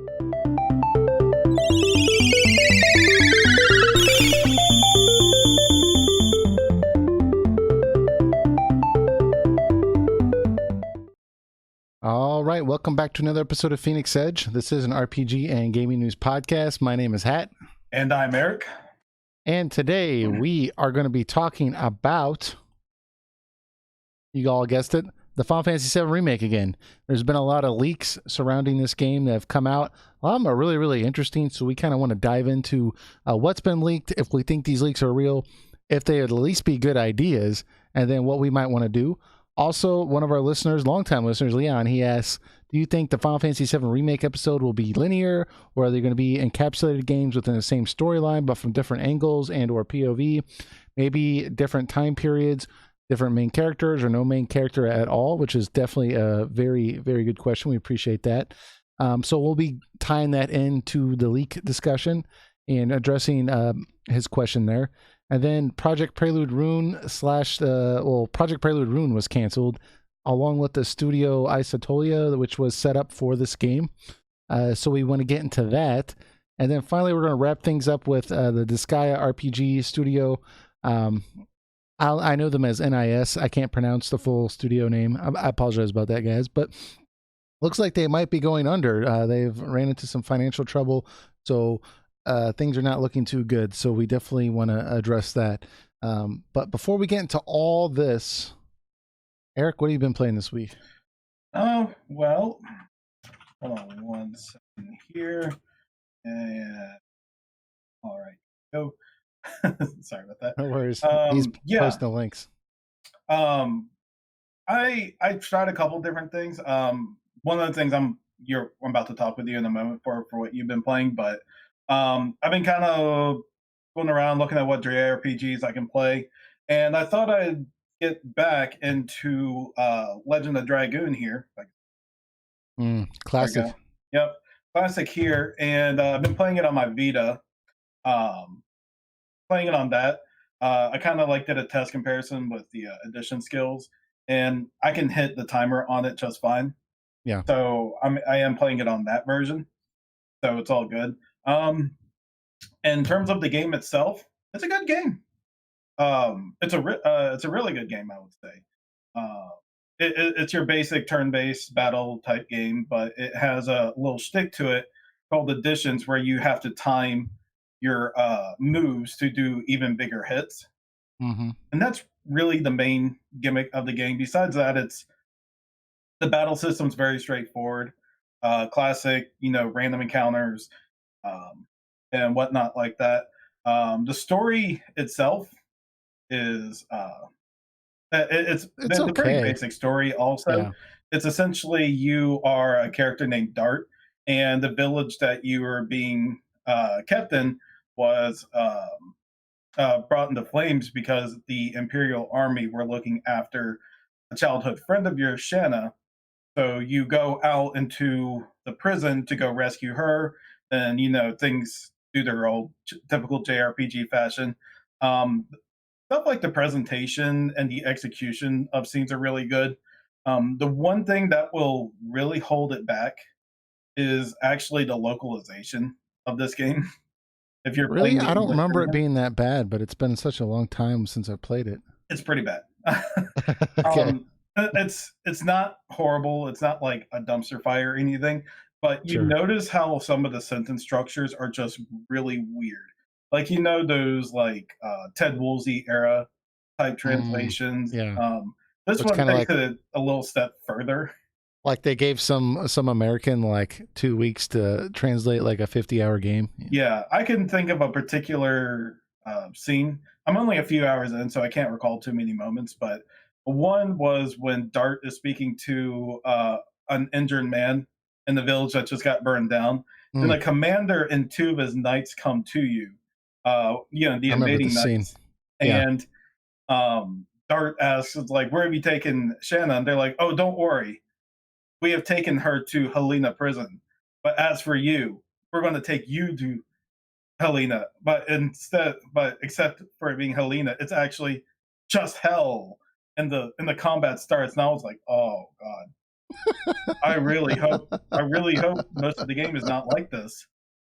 All right, welcome back to another episode of Phoenix Edge. This is an RPG and gaming news podcast. My name is Hat. And I'm Eric. And today we are going to be talking about, you all guessed it, the Final Fantasy VII Remake again. There's been a lot of leaks surrounding this game that have come out. A lot of them are really, really interesting, so we kind of want to dive into what's been leaked, if we think these leaks are real, if they would at least be good ideas, and then what we might want to do. Also, one of our listeners, longtime listeners, Leon, he asks, do you think the Final Fantasy VII Remake episode will be linear, or are they going to be encapsulated games within the same storyline, but from different angles and or POV? Maybe different time periods, different main characters, or no main character at all, which is definitely a very, very good question. We appreciate that. So we'll be tying that into the leak discussion and addressing his question there. And then Project Prelude Rune Project Prelude Rune was canceled, along with the Studio Isotolia, which was set up for this game. So we want to get into that. And then finally, we're going to wrap things up with the Disgaea RPG studio. I know them as NIS. I can't pronounce the full studio name. I apologize about that, guys. But looks like they might be going under. They've ran into some financial trouble. So things are not looking too good, so we definitely want to address that. But before we get into all this, Eric, what have you been playing this week? Well, hold on one second here. And all right, go. Sorry about that. No worries. He's posting the links. I tried a couple different things. One of the things I'm about to talk with you in a moment for what you've been playing, but I've been kind of going around looking at what JRPGs I can play, and I thought I'd get back into Legend of Dragoon here. Classic. Yep, classic here, and I've been playing it on my Vita. Playing it on that, I kind of did a test comparison with the addition skills, and I can hit the timer on it just fine. Yeah. So I am playing it on that version, so it's all good. In terms of the game itself, it's a good game. It's a really good game, I would say. It's your basic turn-based battle type game, but it has a little shtick to it called additions, where you have to time your moves to do even bigger hits. Mm-hmm. And that's really the main gimmick of the game. Besides that, the battle system's very straightforward. Classic, random encounters, and whatnot like that. The story itself is it's a okay. very basic story. Also, yeah. It's essentially you are a character named Dart, and the village that you are being kept in was brought into flames because the Imperial Army were looking after a childhood friend of yours, Shanna. So you go out into the prison to go rescue her, and things do their old typical JRPG fashion. Stuff like the presentation and the execution of scenes are really good. The one thing that will really hold it back is actually the localization of this game. If you're really, playing I don't remember it being that bad, but it's been such a long time since I played it. It's pretty bad. Okay. It's not horrible. It's not like a dumpster fire or anything, but you notice how some of the sentence structures are just really weird. Those Ted Woolsey era type translations. Yeah. This one takes it a little step further. Like they gave some American 2 weeks to translate a 50-hour game. Yeah, I can think of a particular scene. I'm only a few hours in, so I can't recall too many moments, but one was when Dart is speaking to an injured man in the village that just got burned down. And the commander and two of his knights come to you, the invading knights. Yeah. And Dart asks, where have you taken Shanna? And they're like, oh, don't worry. We have taken her to Helena prison. But as for you, we're going to take you to Helena. But except for it being Helena, it's actually just hell. And the combat starts, and I was like, oh, God. I really hope most of the game is not like this.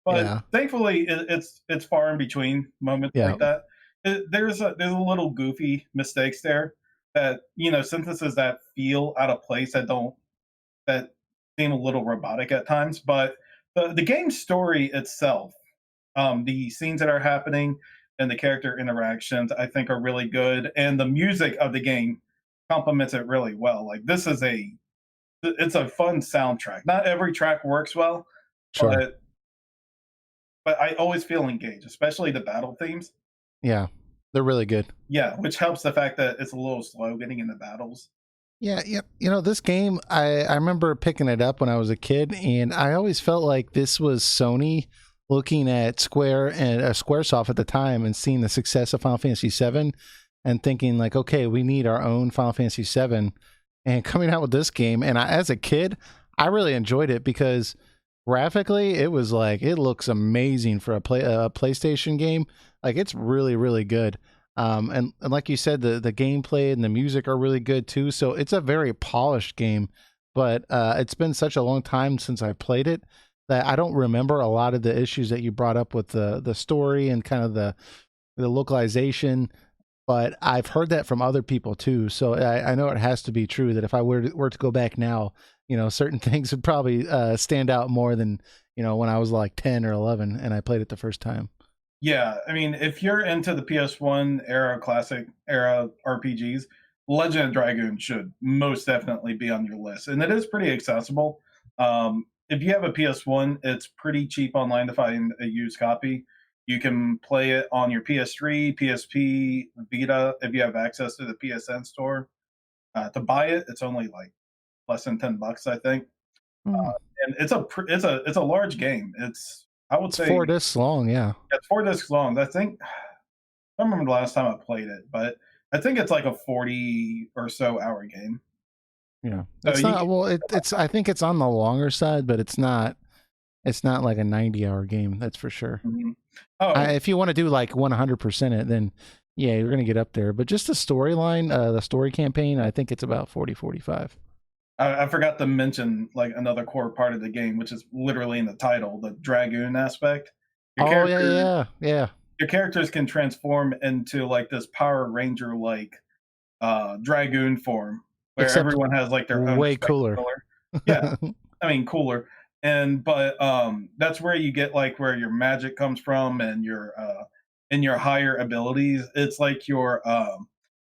But Yeah. thankfully, it's far in between moments Yeah. like that. There's a little goofy mistakes there that sentences that feel out of place that seem a little robotic at times. But the game story itself, the scenes that are happening and the character interactions, I think are really good, and the music of the game complements it really well. Like it's a fun soundtrack. Not every track works well, Sure. but I always feel engaged, especially the battle themes. Yeah. They're really good. Yeah, which helps the fact that it's a little slow getting into battles. Yeah, yeah. This game, I remember picking it up when I was a kid, and I always felt like this was Sony looking at Square and Squaresoft at the time and seeing the success of Final Fantasy VII and thinking like, okay, we need our own Final Fantasy VII, and coming out with this game. And as a kid, I really enjoyed it because graphically, it was like it looks amazing for a PlayStation game. Like it's really, really good. And like you said, the gameplay and the music are really good too. So it's a very polished game, but it's been such a long time since I played it that I don't remember a lot of the issues that you brought up with the story and kind of the localization. But I've heard that from other people too, so I know it has to be true that if I were to go back now, certain things would probably stand out more than when I was like 10 or 11 and I played it the first time. Yeah, I mean, if you're into the PS1 era, classic era RPGs, Legend of Dragoon should most definitely be on your list, and it is pretty accessible. If you have a PS1, it's pretty cheap online to find a used copy. You can play it on your PS3, PSP, Vita if you have access to the PSN store. To buy it, it's only like less than $10, I think, Hmm. and it's a large game. I would It's say 4 discs long, yeah. it's 4 discs long. I don't remember the last time I played it, but I think it's like a 40 or so hour game. Yeah, So it's you not. can, Well, it's. I think it's on the longer side, but it's not. It's not like a 90-hour game. That's for sure. mhm. Oh, If you want to do like 100% it, then yeah, you're gonna get up there. But just the storyline, the story campaign, I think it's about 40-45. I forgot to mention like another core part of the game, which is literally in the title, the Dragoon aspect. Your Oh yeah, character, yeah, yeah. your characters can transform into like this Power Ranger like Dragoon form, where Except everyone has like their own way respective cooler. color. Yeah, I mean cooler. And but that's where you get like where your magic comes from and your higher abilities. It's like your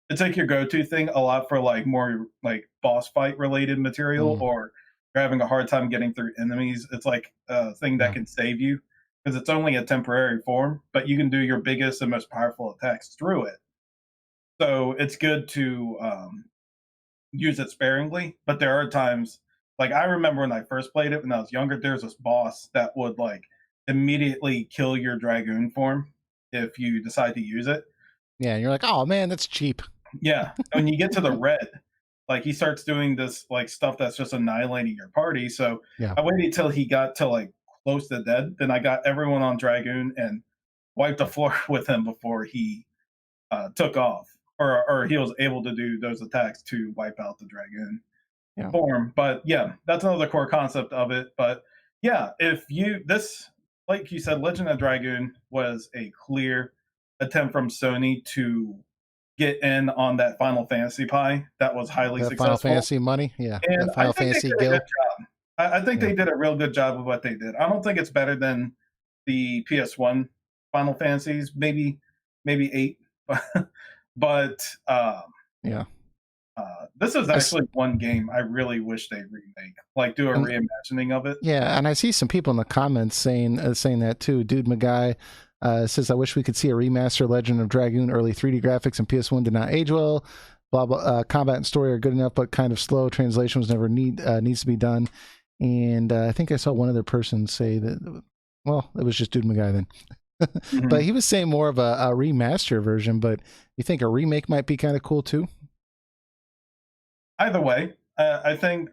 go-to thing a lot for like more like boss fight related material, Mm, or you're having a hard time getting through enemies. It's like a thing that yeah, can save you because it's only a temporary form, but you can do your biggest and most powerful attacks through it. So it's good to use it sparingly, but there are times like I remember when I first played it when I was younger, there's this boss that would like immediately kill your dragoon form if you decide to use it. yeah. And you're like, oh man, that's cheap. Yeah. When you get to the red, like he starts doing this like stuff that's just annihilating your party. So Yeah, I waited till he got to like close to dead. Then I got everyone on Dragoon and wiped the floor with him before he took off. Or he was able to do those attacks to wipe out the Dragoon yeah. form. But yeah, that's another core concept of it. But yeah, if you this like you said, Legend of Dragoon was a clear attempt from Sony to get in on that Final Fantasy pie that was highly That Final successful. Fantasy money, yeah. And That I Final think they Fantasy did a good Gill, job. I think yeah. they did a real good job of what they did. I don't think it's better than the PS1 Final Fantasies, maybe eight, but Yeah. this is I s actually one game I really wish they remake, like do a and reimagining of it. Yeah, and I see some people in the comments saying that too. Dude Magai says, "I wish we could see a remaster of Legend of Dragoon. Early 3D graphics and PS1 did not age well. Blah blah. Combat and story are good enough, but kind of slow. Translation was never needs to be done." And I think I saw one other person say that. Well, it was just Dude Magai then, but Mhm. he was saying more of a remaster version. But you think a remake might be kind of cool too? Either way, I think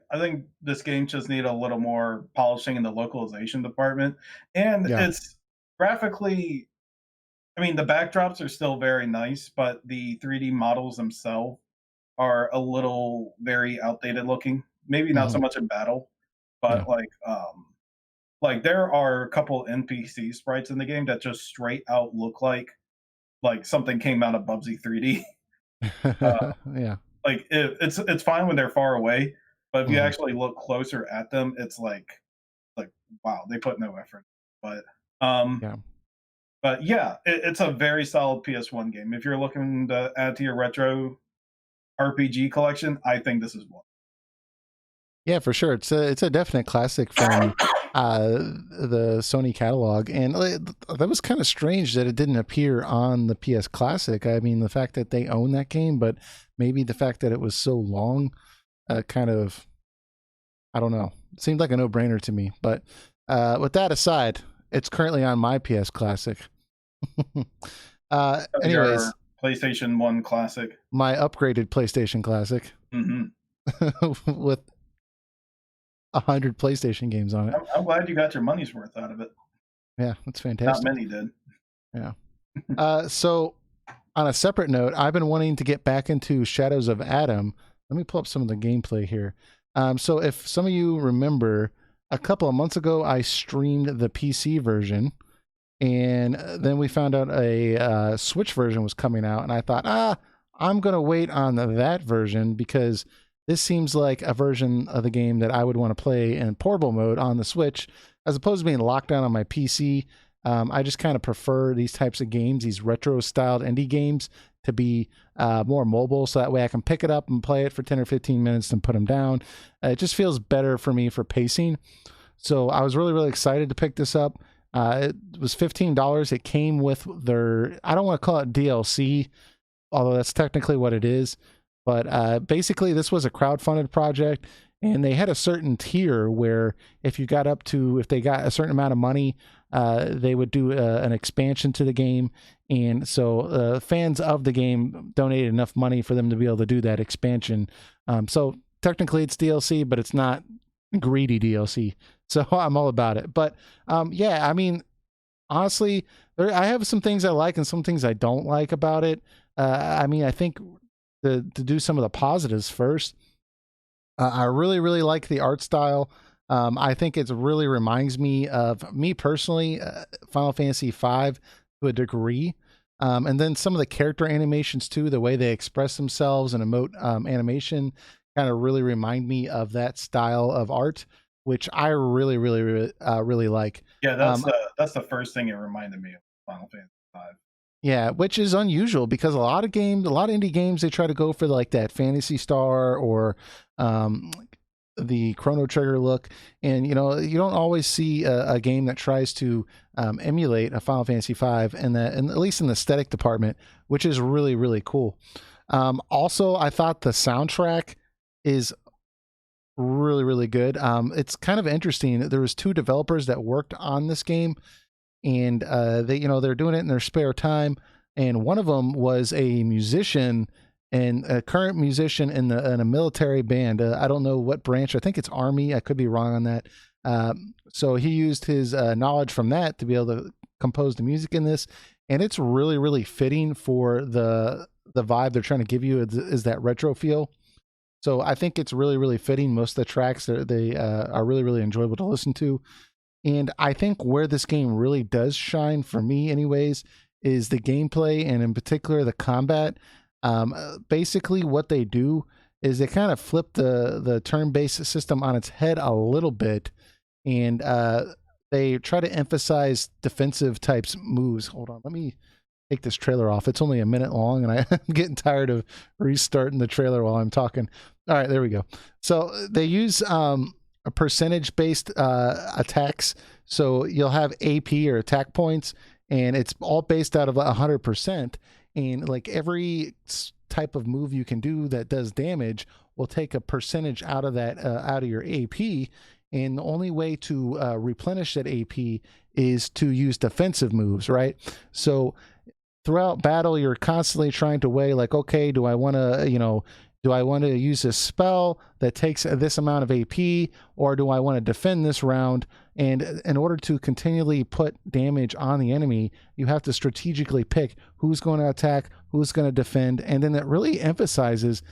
this game just need a little more polishing in the localization department, and Yeah, it's graphically. I mean, the backdrops are still very nice, but the 3D models themselves are a little very outdated looking. maybe not so much in battle, Yeah. but like there are a couple NPC sprites in the game that just straight out look like something came out of Bubsy 3D. Yeah. Like it's fine when they're far away, but if you Mhm. actually look closer at them, it's like wow, they put no effort. But um, Yeah. but yeah, it's a very solid PS1 game. If you're looking to add to your retro RPG collection, I think this is one. Yeah, for sure. It's a definite classic from the Sony catalog, and that was kind of strange that it didn't appear on the PS Classic. I mean, the fact that they own that game, but maybe the fact that it was so long, kind of, I don't know. It seemed like a no-brainer to me. But with that aside, it's currently on my PS Classic. Anyways, Your PlayStation 1 classic. my upgraded PlayStation Classic Hmm. with 100 PlayStation games on it. I'm glad you got your money's worth out of it. Yeah, that's Not fantastic. many did. Yeah. So on a separate note, I've been wanting to get back into Shadows of Adam. Let me pull up some of the gameplay here. So if some of you remember, a couple of months ago, I streamed the PC version, and then we found out a Switch version was coming out, and I thought, I'm going to wait on that version because this seems like a version of the game that I would want to play in portable mode on the Switch, as opposed to being locked down on my PC. I just kind of prefer these types of games, these retro-styled indie games, to be more mobile, so that way I can pick it up and play it for 10 or 15 minutes and put them down. It just feels better for me for pacing. So I was really, really excited to pick this up. It was $15. It came with their, I don't want to call it DLC, although that's technically what it is. But basically, this was a crowdfunded project, and they had a certain tier where if you got up to, if they got a certain amount of money, they would do an expansion to the game. And so fans of the game donated enough money for them to be able to do that expansion. So technically it's DLC, but it's not greedy DLC. So I'm all about it. But yeah, I mean, honestly, I have some things I like and some things I don't like about it. I mean, I think to do some of the positives first, I really, really like the art style. I think it really reminds me of me personally, Final Fantasy V to a degree. And then some of the character animations too, the way they express themselves and emote animation kind of really remind me of that style of art, which I really, really, really like. Yeah, Um, that's the first thing it reminded me of Final Fantasy V. Yeah, which is unusual because a lot of games, a lot of indie games, they try to go for like that Fantasy Star or um, the Chrono Trigger look, and you know you don't always see a game that tries to emulate a Final Fantasy V, and that, and at least in the aesthetic department, which is really really cool. Also, I thought the soundtrack is really really good. It's kind of interesting. There was two developers that worked on this game, and they, you know, they're doing it in their spare time, and one of them was a musician and a current musician in a military band. I don't know what branch. I think it's Army. I could be wrong on that. So he used his knowledge from that to be able to compose the music in this, and it's really really fitting for the vibe they're trying to give you, is that retro feel. So I think it's really really fitting. Most of the tracks they are really really enjoyable to listen to. And I think where this game really does shine for me, anyways, is the gameplay and in particular the combat. Basically, what they do is they kind of flip the turn-based system on its head a little bit, and they try to emphasize defensive types moves. Hold on, let me take this trailer off. It's only a minute long, and I'm getting tired of restarting the trailer while I'm talking. All right, there we go. So they use a percentage based attacks. So you'll have AP or attack points, and it's all based out of 100%. And like every type of move you can do that does damage will take a percentage out of that, out of your AP. And the only way to replenish that AP is to use defensive moves, right? So throughout battle, you're constantly trying to weigh, like, okay, do I want to, you know, do I want to use a spell that takes this amount of AP, or do I want to defend this round? And in order to continually put damage on the enemy, you have to strategically pick who's going to attack, who's going to defend, and then it really emphasizes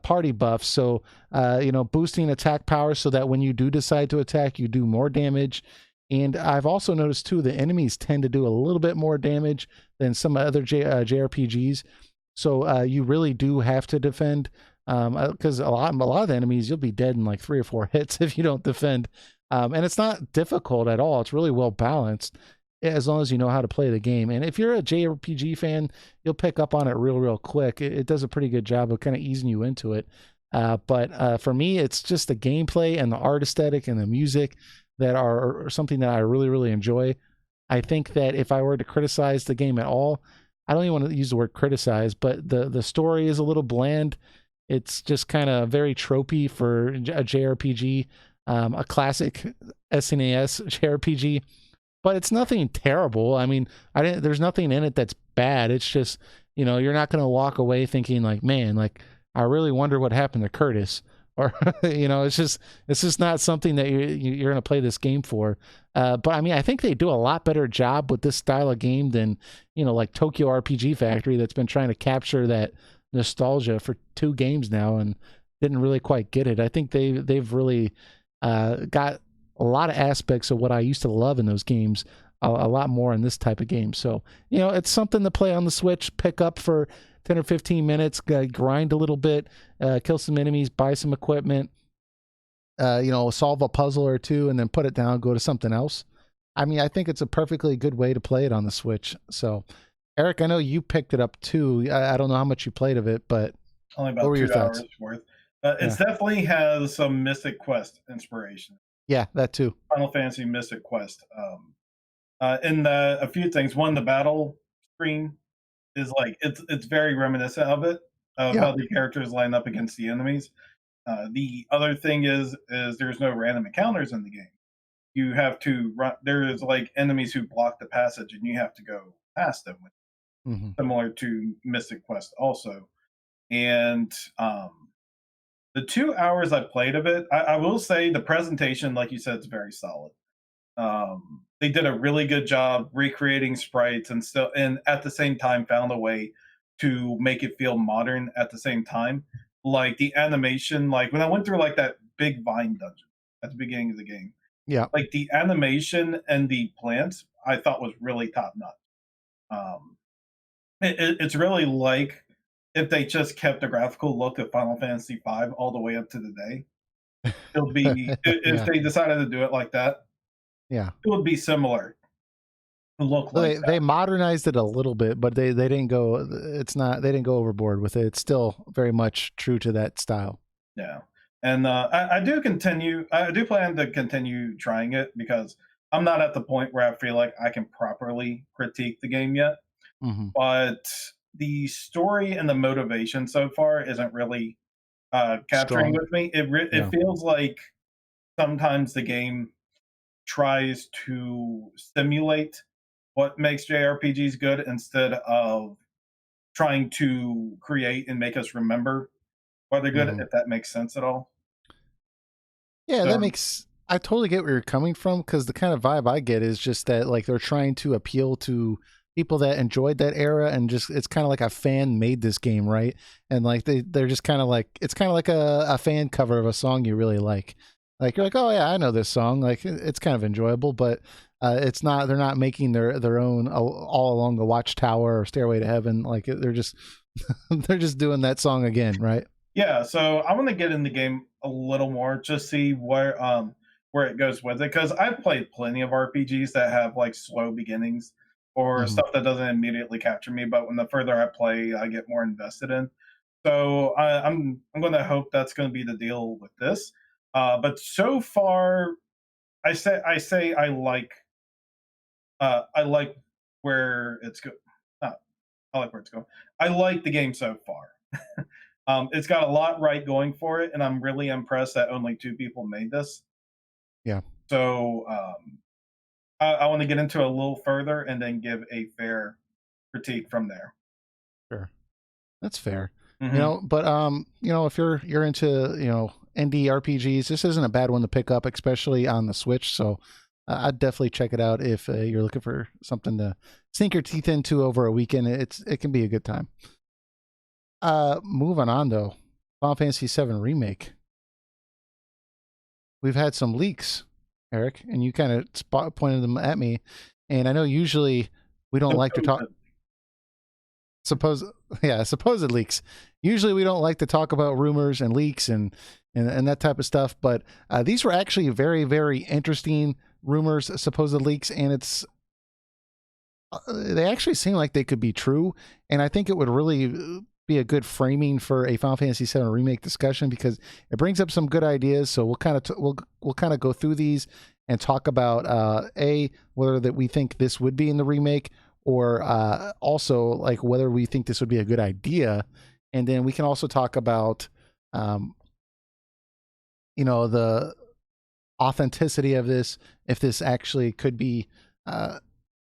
party buffs. So, boosting attack power so that when you do decide to attack, you do more damage. And I've also noticed too, the enemies tend to do a little bit more damage than some other JRPGs. So you really do have to defend, because a lot of the enemies, you'll be dead in like 3 or 4 hits if you don't defend. And it's not difficult at all. It's really well balanced as long as you know how to play the game. And if you're a JRPG fan, you'll pick up on it real quick. It does a pretty good job of kind of easing you into it. But for me, it's just the gameplay and the art aesthetic and the music that are something that I really enjoy. I think that if I were to criticize the game at all, I don't even want to use the word criticize, but the story is a little bland. It's just kind of very tropey for a JRPG, a classic SNES JRPG, but it's nothing terrible. I mean, there's nothing in it that's bad. It's just, you're not going to walk away thinking like, man, like I really wonder what happened to Curtis, or it's just not something that you're going to play this game for. But I mean, I think they do a lot better job with this style of game than like Tokyo RPG Factory, that's been trying to capture that nostalgia for 2 games now and didn't really quite get it. I think they've really got a lot of aspects of what I used to love in those games a lot more in this type of game. So it's something to play on the Switch, pick up for 10 or 15 minutes, grind a little bit, kill some enemies, buy some equipment, solve a puzzle or 2, and then put it down, go to something else. I mean, I think it's a perfectly good way to play it on the Switch. So, Eric, I know you picked it up too. I don't know how much you played of it, but only about what were your 2 thoughts? hours worth. It definitely has some Mystic Quest inspiration. Yeah, that too. Final Fantasy Mystic Quest. In a few things. One, the battle screen is like it's very reminiscent of it, of how the characters line up against the enemies. The other thing is there's no random encounters in the game. You have to run. There's like enemies who block the passage, and you have to go past them. Similar to Mystic Quest, also. And the 2 hours I played of it, I will say the presentation, like you said, is very solid. They did a really good job recreating sprites and at the same time found a way to make it feel modern at the same time. Like the animation, like when I went through like that big vine dungeon at the beginning of the game, like the animation and the plants I thought was really top notch. It's really like if they just kept the graphical look of Final Fantasy V all the way up to today. It'll be if they decided to do it like that, it would be similar. Look well, like they modernized it a little bit, but they didn't go. They didn't go overboard with it. It's still very much true to that style. Yeah, and I do continue. I do plan to continue trying it because I'm not at the point where I feel like I can properly critique the game yet. But the story and the motivation so far isn't really capturing with me. It feels like sometimes the game tries to simulate what makes JRPGs good instead of trying to create and make us remember why they're good, if that makes sense at all. Yeah, that makes. I totally get where you're coming from, because the kind of vibe I get is just that like they're trying to appeal to people that enjoyed that era, and just it's kind of like a fan made this game, right? And like they're just kind of like, it's kind of like a fan cover of a song you really like. Like you're like, oh yeah, I know this song. Like it's kind of enjoyable, but it's not. They're not making their own all along the Watchtower or Stairway to Heaven. Like they're just they're just doing that song again, right? Yeah. So I want to get in the game a little more, just see where it goes with it, because I've played plenty of RPGs that have like slow beginnings or stuff that doesn't immediately capture me, but when the further I play, I get more invested in. So I'm going to hope that's going to be the deal with this. But so far, I say I like where it's go. I like where it's going. I like the game so far. It's got a lot right going for it, and I'm really impressed that only 2 people made this. Yeah. So I want to get into it a little further and then give a fair critique from there. Sure, that's fair. But if you're into indie RPGs, this isn't a bad one to pick up, especially on the Switch. So I'd definitely check it out if you're looking for something to sink your teeth into over a weekend. It can be a good time. Moving on though, Final Fantasy 7 Remake. We've had some leaks, Eric, and you kind of pointed them at me. And I know usually we don't like to talk. Supposed leaks. Usually we don't like to talk about rumors and leaks and that type of stuff. But these were actually very, very interesting rumors, supposed leaks, and they actually seem like they could be true. And I think it would really be a good framing for a Final Fantasy VII Remake discussion because it brings up some good ideas. So we'll kind of we'll kind of go through these and talk about whether that we think this would be in the remake, or also like whether we think this would be a good idea. And then we can also talk about the authenticity of this, if this actually could be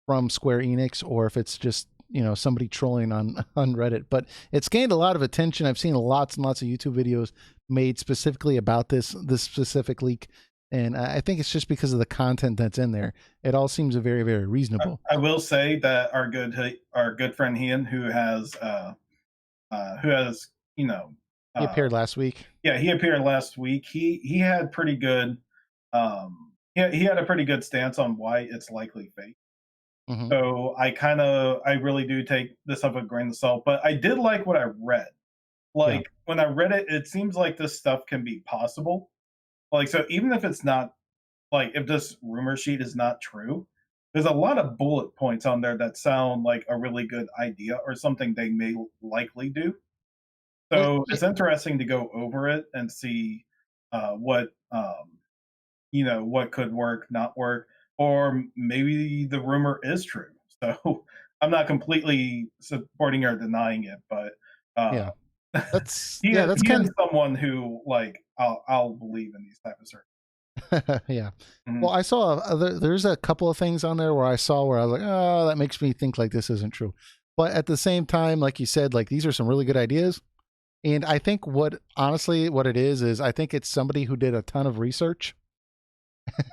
from Square Enix, or if it's just somebody trolling on Reddit. But it's gained a lot of attention. I've seen lots and lots of YouTube videos made specifically about this specific leak, and I think it's just because of the content that's in there. It all seems very, very reasonable. I will say that our good friend Ian, who has he appeared last week. Yeah, he appeared last week. He had pretty good he had a pretty good stance on why it's likely fake. Mm-hmm. So I really do take this up with a grain of salt, but I did like what I read. Like when I read it, it seems like this stuff can be possible. Like, so even if it's not, like if this rumor sheet is not true, there's a lot of bullet points on there that sound like a really good idea or something they may likely do. So it's interesting to go over it and see what could work, not work, or maybe the rumor is true. So I'm not completely supporting or denying it, but that's that's kind of someone who like I'll believe in these type of circles. Yeah. Mm-hmm. Well, I saw there's a couple of things on there where I was like, oh, that makes me think like this isn't true. But at the same time, like you said, like these are some really good ideas. And I think what it is I think it's somebody who did a ton of research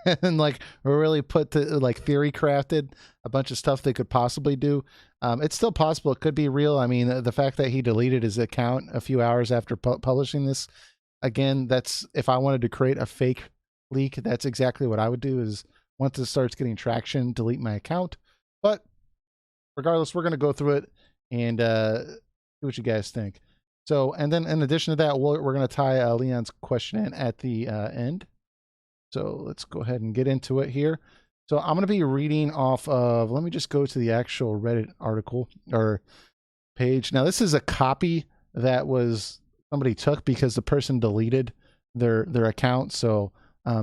and like really put to like theory crafted a bunch of stuff they could possibly do. It's still possible. It could be real. I mean, the fact that he deleted his account a few hours after publishing this, again, that's, if I wanted to create a fake leak, that's exactly what I would do, is once it starts getting traction, delete my account. But regardless, we're going to go through it and see what you guys think. So, and then in addition to that, we're going to tie Leon's question in at the end. So let's go ahead and get into it here. So I'm going to be reading off of, let me just go to the actual Reddit article or page. Now, this is a copy that somebody took because the person deleted their account. So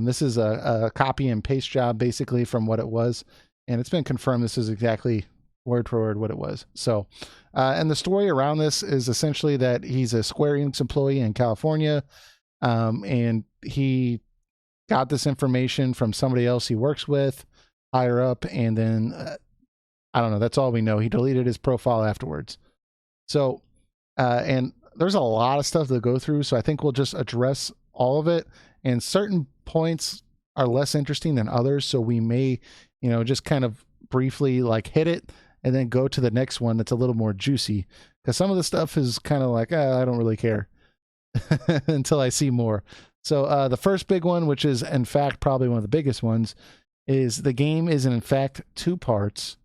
this is a copy and paste job basically from what it was. And it's been confirmed this is exactly word for word what it was. So, and the story around this is essentially that he's a Square Enix employee in California. And he got this information from somebody else he works with higher up, and then I don't know, that's all we know. He deleted his profile afterwards. So and there's a lot of stuff to go through, so I think we'll just address all of it, and certain points are less interesting than others, so we may just kind of briefly like hit it and then go to the next one that's a little more juicy, because some of the stuff is kind of like I don't really care until I see more. So the first big one, which is in fact probably one of the biggest ones, is the game is in fact 2 parts,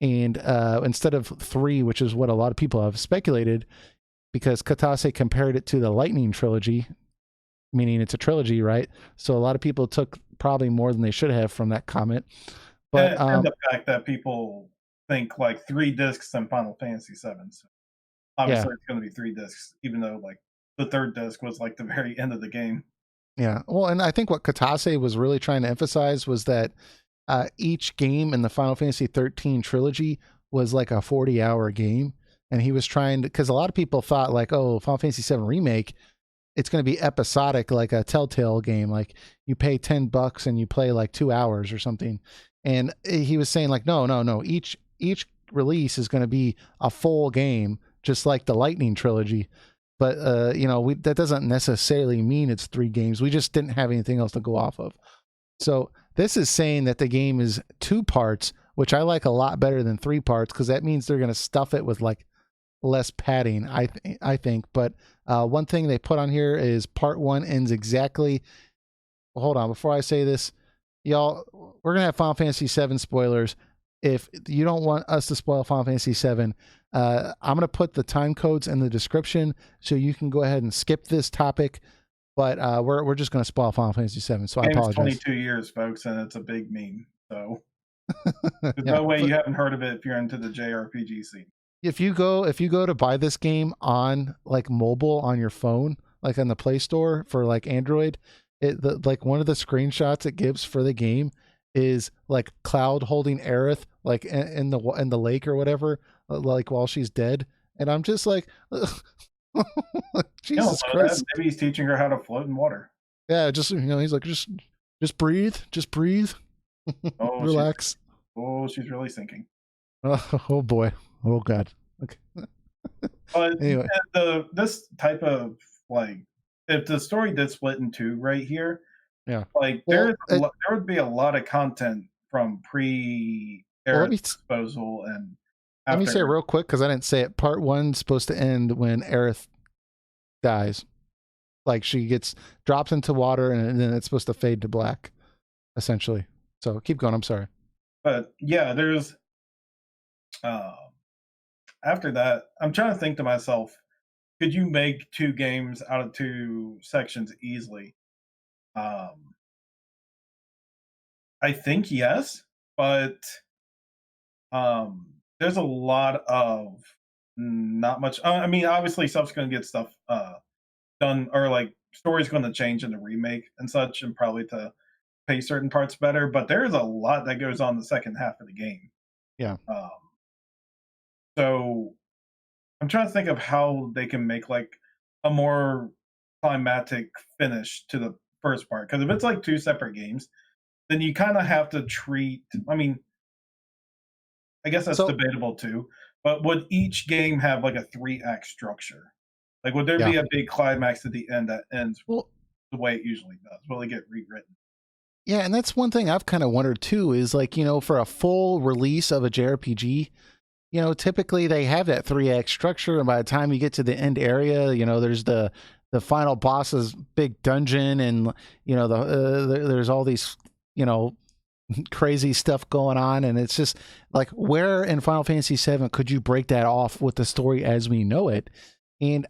and instead of 3, which is what a lot of people have speculated, because Katase compared it to the Lightning trilogy, meaning it's a trilogy, right? So a lot of people took probably more than they should have from that comment. But and the fact that people think like 3 discs in Final Fantasy VII, so obviously it's going to be 3 discs, even though like the 3rd disc was like the very end of the game. Yeah. Well, and I think what Katase was really trying to emphasize was that each game in the Final Fantasy 13 trilogy was like a 40-hour game. And he was trying to, because a lot of people thought like, oh, Final Fantasy 7 Remake, it's going to be episodic, like a Telltale game. Like you pay $10 and you play like 2 hours or something. And he was saying like, no. Each release is going to be a full game, just like the Lightning trilogy. But, that doesn't necessarily mean it's 3 games. We just didn't have anything else to go off of. So this is saying that the game is 2 parts, which I like a lot better than 3 parts, because that means they're going to stuff it with like less padding, I think. But One thing they put on here is part 1 ends exactly. Well, hold on, before I say this, y'all, we're gonna have Final Fantasy VII spoilers. If you don't want us to spoil Final Fantasy VII, I'm gonna put the time codes in the description so you can go ahead and skip this topic. But we're just gonna spoil Final Fantasy VII, so I Game's apologize. 22 years, folks, and it's a big meme. So there's Yeah, no way you haven't heard of it if you're into the JRPG scene. if you go to buy this game on like mobile on your phone, like on the Play Store for like Android, like one of the screenshots it gives for the game is like Cloud holding Aerith like in the lake or whatever, like while she's dead, and I'm just like, Jesus Christ. Maybe he's teaching her how to float in water. Yeah, just he's like, just breathe, Oh, relax. She's really sinking. Oh boy, oh god. Okay. But Anyway, this type of like, if the story did split in two right here, yeah, like well, there would be a lot of content from let me disposal and let me after. say it real quick because I didn't say it. Part 1's supposed to end when Aerith dies, like she drops into water and then it's supposed to fade to black, essentially. So keep going. I'm sorry. But yeah, there's after that, I'm trying to think to myself, could you make 2 games out of 2 sections easily? I think yes, but there's a lot of not much. I mean, obviously, stuff's going to get stuff done, or like story's going to change in the remake and such, and probably to pay certain parts better. But there is a lot that goes on the second half of the game. Yeah. So I'm trying to think of how they can make like a more climatic finish to the first part. Because if it's like 2 separate games, then you kind of have to treat. I mean, I guess that's debatable too. But would each game have like a 3-act structure? Like, would there be a big climax at the end that ends the way it usually does? Will it get rewritten? Yeah, and that's one thing I've kind of wondered too. Is like for a full release of a JRPG, typically they have that 3-act structure, and by the time you get to the end area, there's the final boss's big dungeon, and there's all these crazy stuff going on, and it's just like, where in Final Fantasy VII could you break that off with the story as we know it? And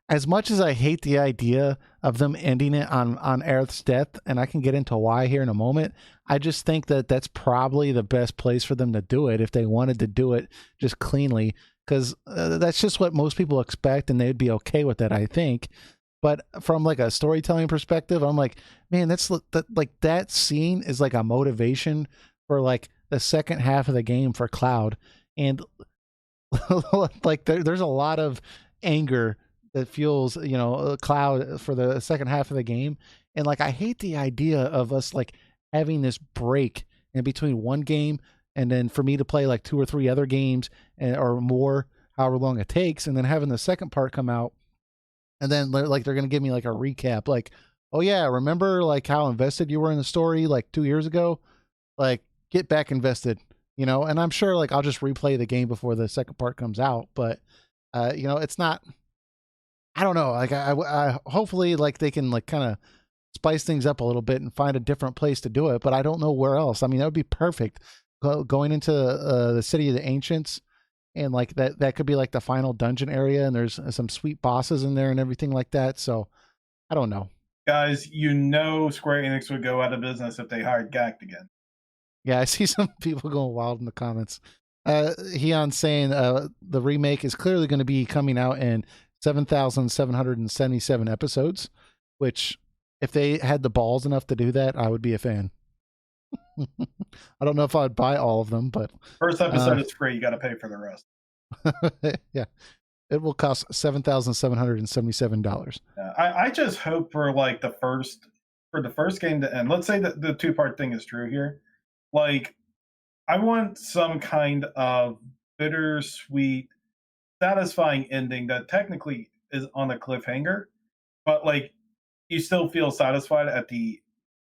as much as I hate the idea of them ending it on Aerith's death, and I can get into why here in a moment, I just think that that's probably the best place for them to do it if they wanted to do it just cleanly, because that's just what most people expect, and they'd be okay with that, I think. But from like a storytelling perspective, I'm like, man, that scene is like a motivation for like the second half of the game for Cloud, and like there's a lot of anger that fuels Cloud for the second half of the game, and like I hate the idea of us like having this break in between one game and then for me to play like 2 or 3 other games or more, however long it takes, and then having the second part come out, and then like they're gonna give me like a recap, like, oh yeah, remember like how invested you were in the story like 2 years ago, like get back invested, and I'm sure like I'll just replay the game before the second part comes out, but it's not, I don't know, like I hopefully like they can like kind of spice things up a little bit and find a different place to do it, but I don't know where else. I mean, that would be perfect, going into the City of the Ancients, and like that could be like the final dungeon area, and there's some sweet bosses in there and everything like that. So I don't know, guys. Square Enix would go out of business if they hired Gact again. Yeah, I see some people going wild in the comments. Heon saying the remake is clearly going to be coming out in 7,777 episodes, which if they had the balls enough to do that, I would be a fan. I don't know if I'd buy all of them, but first episode is free. You got to pay for the rest. Yeah, it will cost $7,777. I just hope for like the first game to end. Let's say that the 2-part thing is true here. Like, I want some kind of bittersweet, satisfying ending that technically is on a cliffhanger, but like you still feel satisfied at the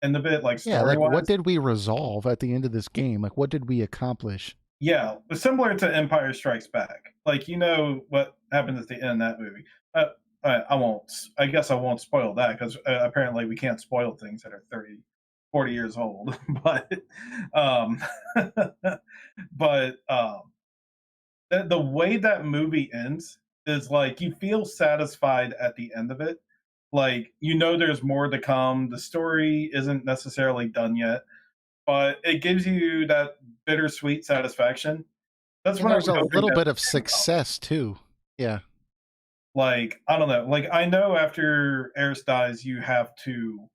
end of it, like story-wise. Like what did we resolve at the end of this game? Like what did we accomplish? Yeah, similar to Empire Strikes Back. Like what happens at the end of that movie. I won't. I guess I won't spoil that because apparently we can't spoil things that are 30, 40 years old. But, um, but the way that movie ends is like you feel satisfied at the end of it. Like you know, there's more to come. The story isn't necessarily done yet, but it gives you that bittersweet satisfaction. That's And what I there's was a hoping little that bit of the game success too. Yeah. like I don't know, like I know after Eris dies, you have to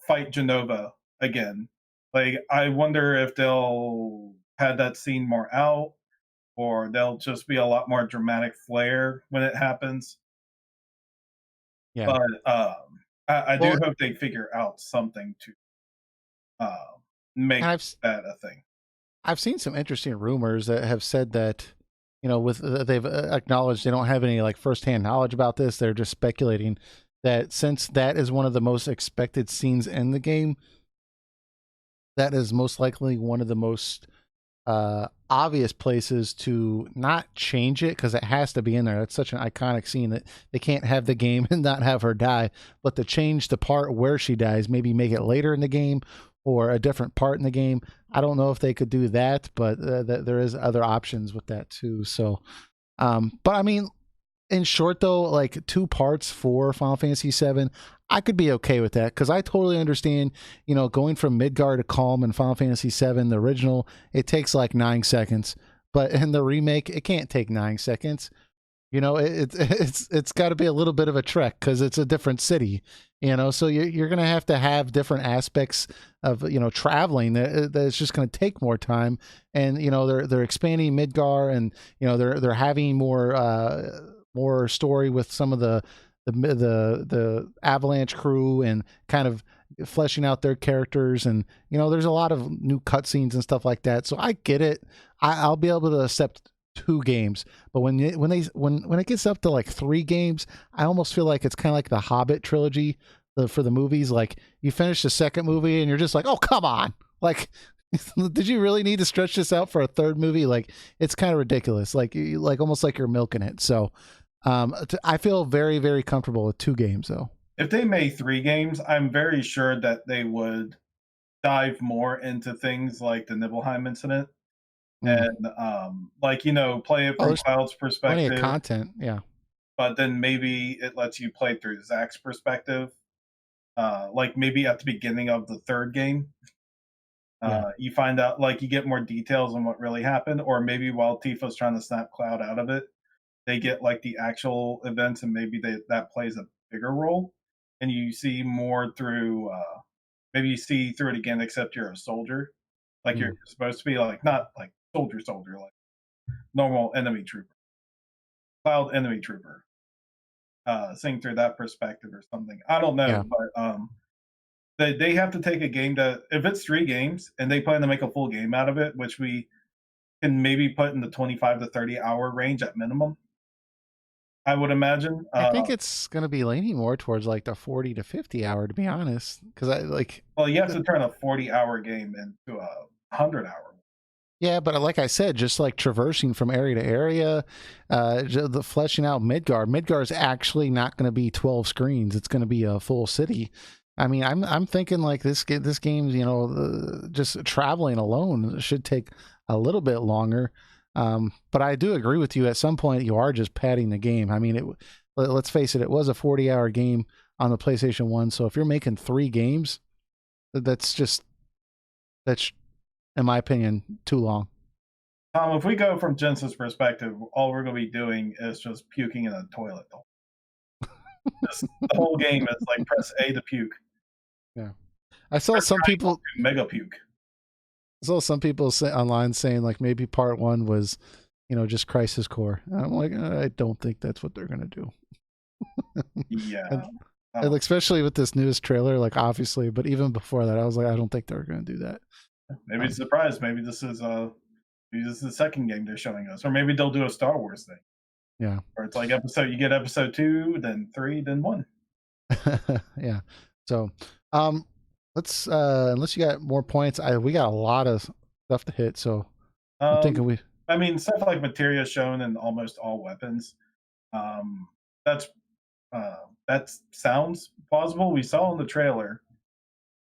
fight Genova again. Like I wonder if they'll had that scene more out, or they'll just be a lot more dramatic flair when it happens. Yeah. But I do Well, hope they figure out something to uh, and make that a thing. I've seen some interesting rumors that have said that, with they've acknowledged they don't have any like firsthand knowledge about this. They're just speculating that since that is one of the most expected scenes in the game, that is most likely one of the most obvious places to not change it because it has to be in there. It's such an iconic scene that they can't have the game and not have her die, but to change the part where she dies, maybe make it later in the game or a different part in the game. I don't know if they could do that, but there is other options with that too. So, but I mean, in short though, like 2 parts for Final Fantasy VII, I could be okay with that because I totally understand, going from Midgar to Calm in Final Fantasy VII, the original, it takes like 9 seconds, but in the remake, it can't take 9 seconds. It's got to be a little bit of a trek because it's a different city, so you're gonna have to have different aspects of traveling that's just gonna take more time, and they're expanding Midgar, and they're having more story with some of the Avalanche crew and kind of fleshing out their characters, and there's a lot of new cutscenes and stuff like that. So I get it. I'll be able to accept 2 games, but when it gets up to like 3 games, I almost feel like it's kind of like the Hobbit trilogy for the movies. Like you finish the second movie and you're just like, oh come on, like did you really need to stretch this out for a third movie? Like it's kind of ridiculous. Like almost like you're milking it. So I feel very, very comfortable with 2 games, though. If they made 3 games, I'm very sure that they would dive more into things like the Nibelheim incident Mm. and like play it Oh, from there's Cloud's plenty of perspective, content. Yeah. but then maybe it lets you play through Zach's perspective. Like maybe at the beginning of the third game, Yeah. you find out like you get more details on what really happened, or maybe while Tifa's trying to snap Cloud out of it, they get like the actual events, and maybe that plays a bigger role, and you see more through. Maybe you see through it again, except you're a soldier, like you're Mm. supposed to be, like not like soldier, like normal enemy trooper, Cloud enemy trooper. Seeing through that perspective or something. I don't Yeah. know, but they have to take a game that if it's 3 games and they plan to make a full game out of it, which we can maybe put in the 25 to 30 hour range at minimum. I would imagine. I think it's going to be leaning more towards like the 40 to 50 hour, to be honest. Because I like, Well, you have to turn a 40-hour game into a 100-hour. yeah, but like I said, just like traversing from area to area, the fleshing out Midgar. Midgar is actually not going to be 12 screens. It's going to be a full city. I mean, I'm thinking like this game's just traveling alone should take a little bit longer. But I do agree with you. At some point, you are just padding the game. I mean, let's face it, it was a 40-hour game on the PlayStation 1. So if you're making 3 games, that's just that's in my opinion too long. Tom, if we go from Jensen's perspective, all we're going to be doing is just puking in a toilet. Just, the whole game is like press A to puke. Yeah, I saw Press some triangle people. to mega puke. I saw some people online saying like maybe part 1 was, just Crisis Core. And I'm like, I don't think that's what they're gonna do. Yeah. And especially with this newest trailer, like obviously, but even before that, I was like, I don't think they're gonna do that. Maybe it's a surprise. Maybe this is the second game they're showing us, or maybe they'll do a Star Wars thing, Yeah, or it's like you get episode 2, then 3, then 1. yeah. So, let's unless you got more points, we got a lot of stuff to hit. So I'm thinking we. I mean, stuff like materia shown in almost all weapons. Um, that's that sounds plausible. We saw in the trailer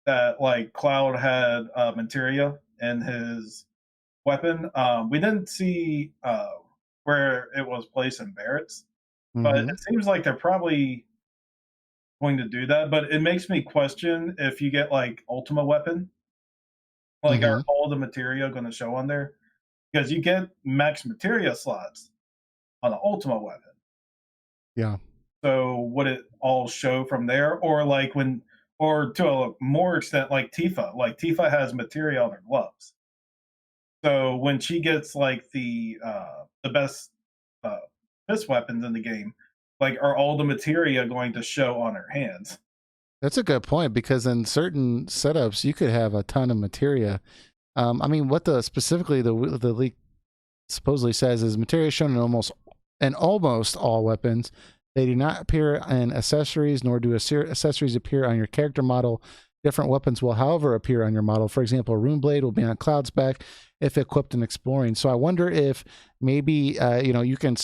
that like Cloud had materia in his weapon. We didn't see where it was placed in Barrett's, but Mm-hmm. it seems like they're probably going to do that. But it makes me question if you get like Ultima weapon, like Mm-hmm. are all the materia going to show on there? Because you get max materia slots on the Ultima weapon. Yeah. So would it all show from there, or like when, or to a more extent, like Tifa? Like Tifa has materia on her gloves. So when she gets like the best uh, fist weapons in the game, like are all the materia going to show on her hands? That's a good point because in certain setups you could have a ton of materia. I mean, what the specifically the leak supposedly says is materia shown in almost all weapons. They do not appear in accessories, nor do accessories appear on your character model. Different weapons will, however, appear on your model. For example, a rune blade will be on Cloud's back if equipped and exploring. So I wonder if maybe you can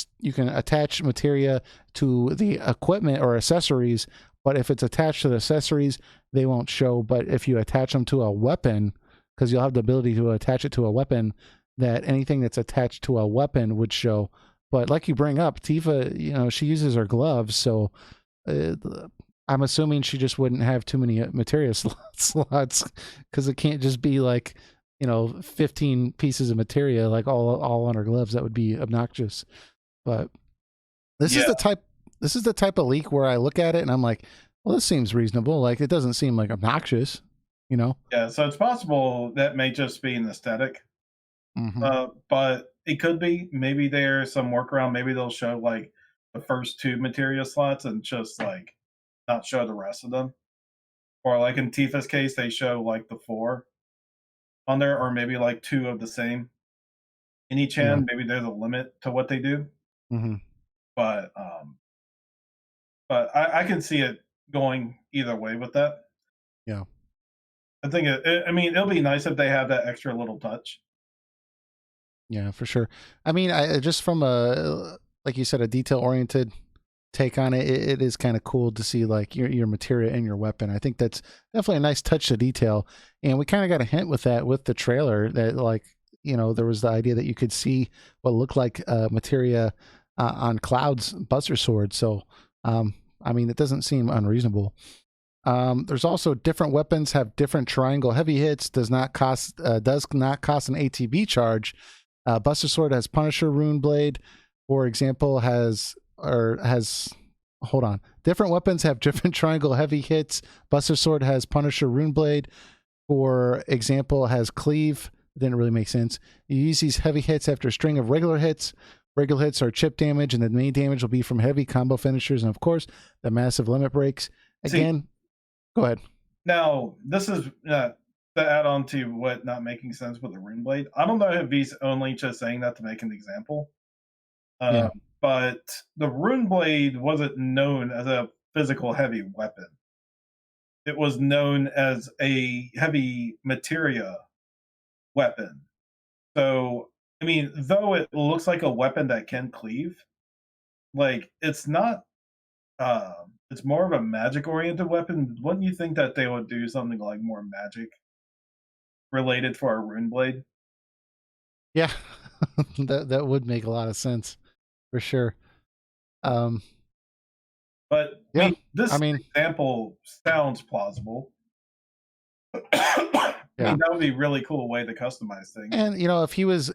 attach materia to the equipment or accessories, but if it's attached to the accessories, they won't show. But if you attach them to a weapon, because you'll have the ability to attach it to a weapon, that anything that's attached to a weapon would show. But like you bring up, Tifa, she uses her gloves, so uh, I'm assuming she just wouldn't have too many materia slots because it can't just be like 15 pieces of materia like all on her gloves. That would be obnoxious. But this is Yeah, the type this is the type of leak where I look at it and I'm like, well, this seems reasonable. Like it doesn't seem like obnoxious, you know. yeah. So it's possible that may just be an aesthetic, Mm-hmm. but it could be. Maybe there's some workaround. Maybe they'll show like the first two materia slots and just like not show the rest of them. Or like in Tifa's case, they show like the four on there, or maybe like two of the same in each Yeah. hand. Maybe there's a limit to what they do, Mm-hmm. but I can see it going either way with that. Yeah. I think I mean, it'll be nice if they have that extra little touch. Yeah, for sure. I mean, I just from a like you said, a detail oriented take on it, it is kind of cool to see like your materia in your weapon. I think that's definitely a nice touch to detail. And we kind of got a hint with that with the trailer that like there was the idea that you could see what looked like materia on Cloud's Buster Sword. So I mean, it doesn't seem unreasonable. There's also different weapons have different triangle heavy hits. Does not cost an ATB charge. Buster Sword has Punisher Rune Blade, for example, has hold on. Different weapons have different triangle heavy hits. Buster Sword has Punisher Rune Blade, for example, has Cleave. It didn't really make sense. You use these heavy hits after a string of regular hits. Regular hits are chip damage, and the main damage will be from heavy combo finishers, and of course, the massive limit breaks. See, Again, go ahead. now this is to add on to what not making sense with the rune blade. I don't know if he's only just saying that to make an example, Yeah. but the rune blade wasn't known as a physical heavy weapon. It was known as a heavy materia weapon. So, I mean, though it looks like a weapon that can cleave, like it's not. It's more of a magic oriented weapon. Wouldn't you think that they would do something like more magic related for a rune blade? Yeah. That would make a lot of sense for sure. Um, But I yeah. mean, I this mean, example sounds plausible. I yeah. mean, that would be a really cool way to customize things. And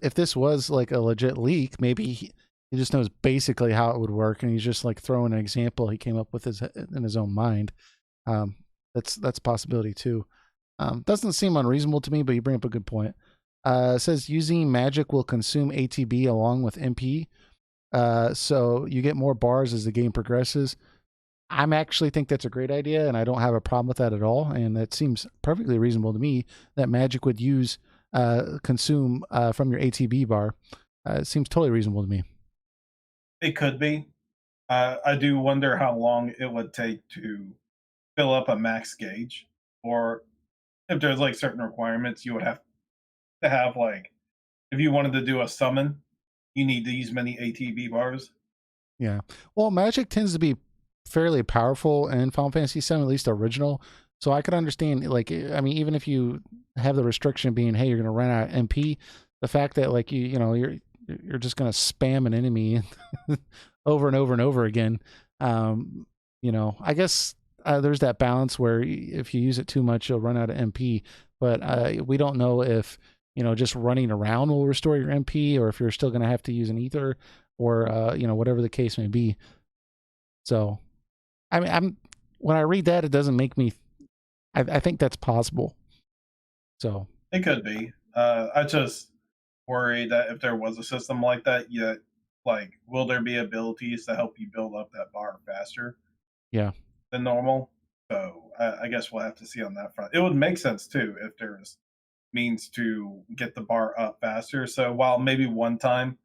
if this was like a legit leak, maybe he just knows basically how it would work, and he's just like throwing an example he came up with in his own mind. Um, that's a possibility too. Doesn't seem unreasonable to me, but you bring up a good point. It says using magic will consume ATB along with MP, so you get more bars as the game progresses. I'm actually think that's a great idea, and I don't have a problem with that at all. And that seems perfectly reasonable to me that magic would consume from your ATB bar. It seems totally reasonable to me. It could be. I do wonder how long it would take to fill up a max gauge, or if there's like certain requirements you would have to have. Like, if you wanted to do a summon, you need these many ATB bars. Yeah. Well, magic tends to be fairly powerful in Final Fantasy VII, at least the original. So I could understand, like, I mean, even if you have the restriction being, hey, you're going to run out of MP, the fact that like you're just going to spam an enemy over and over and over again. I guess there's that balance where if you use it too much, you'll run out of MP. But we don't know if just running around will restore your MP, or if you're still going to have to use an ether, or whatever the case may be. So, I mean, when I read that, it doesn't make me. I think that's possible. So it could be. I just worry that if there was a system like that, yet like, will there be abilities to help you build up that bar faster yeah, than normal? So I guess we'll have to see on that front. It would make sense too if there's means to get the bar up faster. So while maybe one time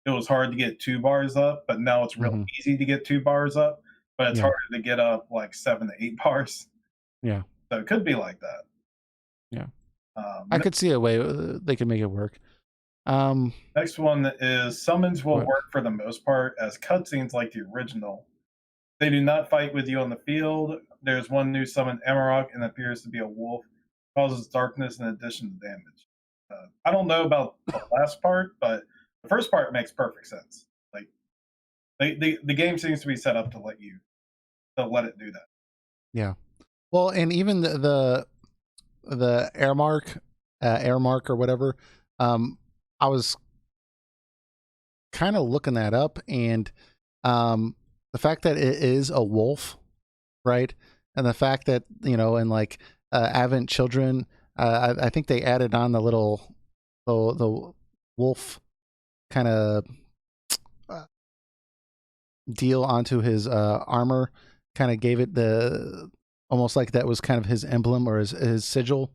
it was hard to get 2 bars up, but now it's real hmm easy to get 2 bars up, but it's yeah, harder to get up like 7 to 8 bars. yeah, So it could be like that. yeah. I Um, could see a way they could make it work. Um, Next one is summons will what? work for the most part as cutscenes like the original. They do not fight with you on the field. There's one new summon, Amarok, and appears to be a wolf. Causes darkness in addition to damage. I don't know about the last part, but the first part makes perfect sense. Like the game seems to be set up to let it do that. Yeah. Well, and even the air mark or whatever. I was kind of looking that up, and the fact that it is a wolf, right? And the fact that and like Advent Children, I think they added on the wolf kind of deal onto his armor, kind of gave it the almost like that was kind of his emblem or his sigil,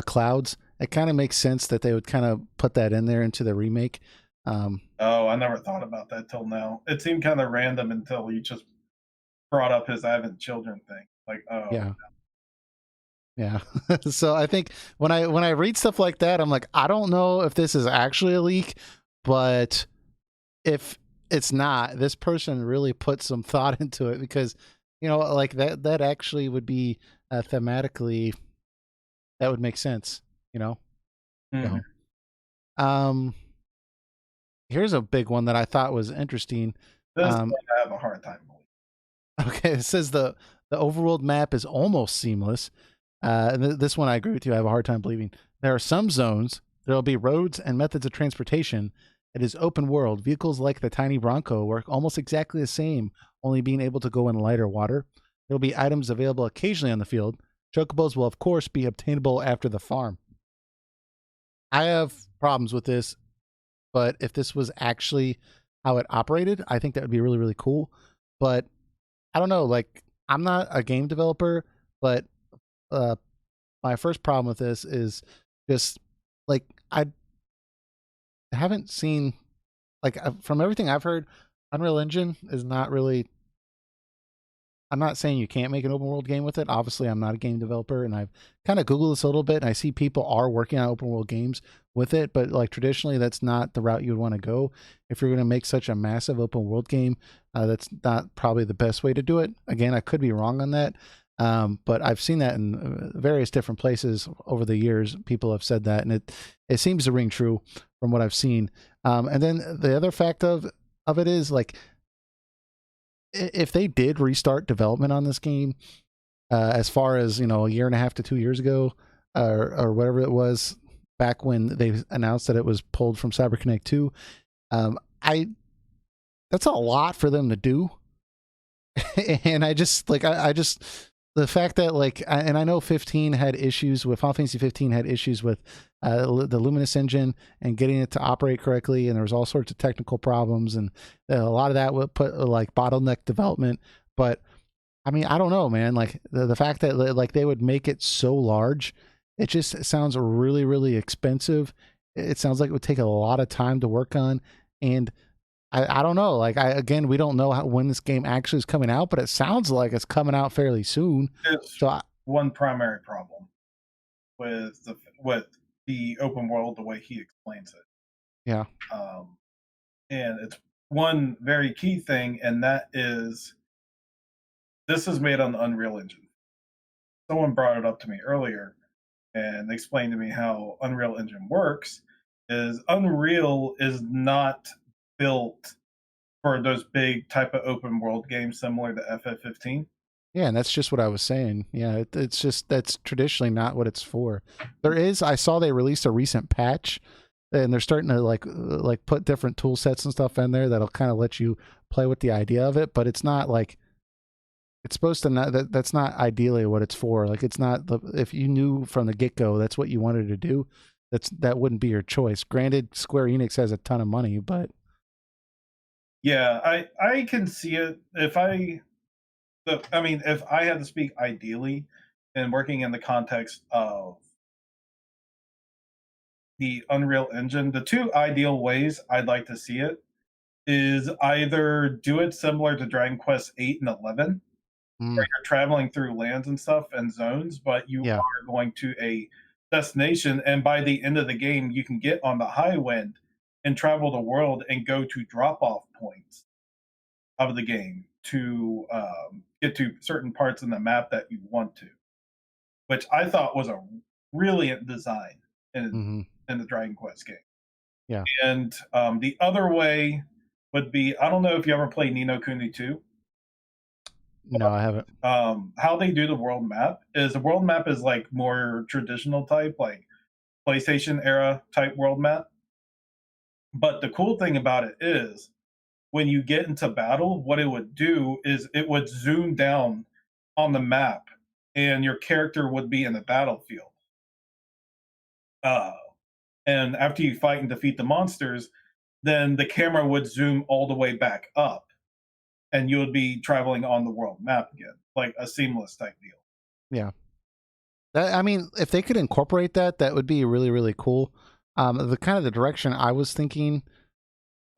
clouds. It kind of makes sense that they would kind of put that in there into the remake. Oh, I never thought about that till now. It seemed kind of random until you just brought up his Advent Children thing. Like, oh, Yeah. Yeah. So I think when I read stuff like that, I'm like, I don't know if this is actually a leak, but if it's not, this person really put some thought into it, because like that actually would be thematically, that would make sense, you know. mhm. So um here's a big one that I thought was interesting. This um one I have a hard time believing. okay, it says the overworld map is almost seamless. This one I agree with you. I have a hard time believing. There are some zones, there will be roads and methods of transportation. It is open world. Vehicles like the tiny Bronco work almost exactly the same, only being able to go in lighter water. There will be items available occasionally on the field. Chocobos will, of course, be obtainable after the farm. I have problems with this, but if this was actually how it operated, I think that would be really, really cool. But I don't know. Like, I'm not a game developer, but uh, my first problem with this is just like I haven't seen, like, from everything I've heard, Unreal Engine is not really. I'm not saying you can't make an open world game with it. Obviously, I'm not a game developer, and I've kind of Googled this a little bit, and I see people are working on open world games with it, but like traditionally, that's not the route you would want to go if you're going to make such a massive open world game. That's not probably the best way to do it. Again, I could be wrong on that, but I've seen that in various different places over the years. People have said that, and it seems to ring true from what I've seen. And then the other fact of it is, like, if they did restart development on this game, as far as a year and a half to 2 years ago, or whatever it was, back when they announced that it was pulled from CyberConnect 2, I that's a lot for them to do. And I just like I just the fact that, like, and I know 15 had issues with Final Fantasy 15 had issues with the Luminous engine and getting it to operate correctly, and there was all sorts of technical problems, and a lot of that would put like bottleneck development. But I mean, I don't know, man. Like the fact that like they would make it so large, it just sounds really, really expensive. It sounds like it would take a lot of time to work on, and I don't know. Like, again, we don't know when this game actually is coming out, but it sounds like it's coming out fairly soon. There's So one primary problem with the open world the way he explains it. yeah, Um, and it's one very key thing, and that is this is made on the Unreal Engine. Someone brought it up to me earlier and explained to me how Unreal Engine works. Is Unreal is not built for those big type of open world games similar to FF15. Yeah, and that's just what I was saying. Yeah, it's just that's traditionally not what it's for. I saw they released a recent patch, and they're starting to like put different tool sets and stuff in there that'll kind of let you play with the idea of it, but it's not like it's supposed to not that's not ideally what it's for. Like it's not if you knew from the get-go that's what you wanted to do, that wouldn't be your choice. Granted, Square Enix has a ton of money, but Yeah, I can see it. If I had to speak ideally and working in the context of the Unreal Engine, the two ideal ways I'd like to see it is either do it similar to Dragon Quest 8 and 11, where mm, you're traveling through lands and stuff and zones, but you yeah, are going to a destination, and by the end of the game, you can get on the high wind and travel the world and go to drop off points of the game to get to certain parts in the map that you want to, which I thought was a brilliant design in hmm, in the Dragon Quest game. yeah. And the other way would be I don't know if you ever played Nino Kuni 2. No, I haven't. How they do the world map is the world map is like more traditional type, like PlayStation era type world map. But the cool thing about it is when you get into battle, what it would do is it would zoom down on the map and your character would be in the battlefield. Uh, and after you fight and defeat the monsters, then the camera would zoom all the way back up and you would be traveling on the world map again, like a seamless type deal. Yeah. I mean, if they could incorporate that, that would be really, really cool. The kind of the direction I was thinking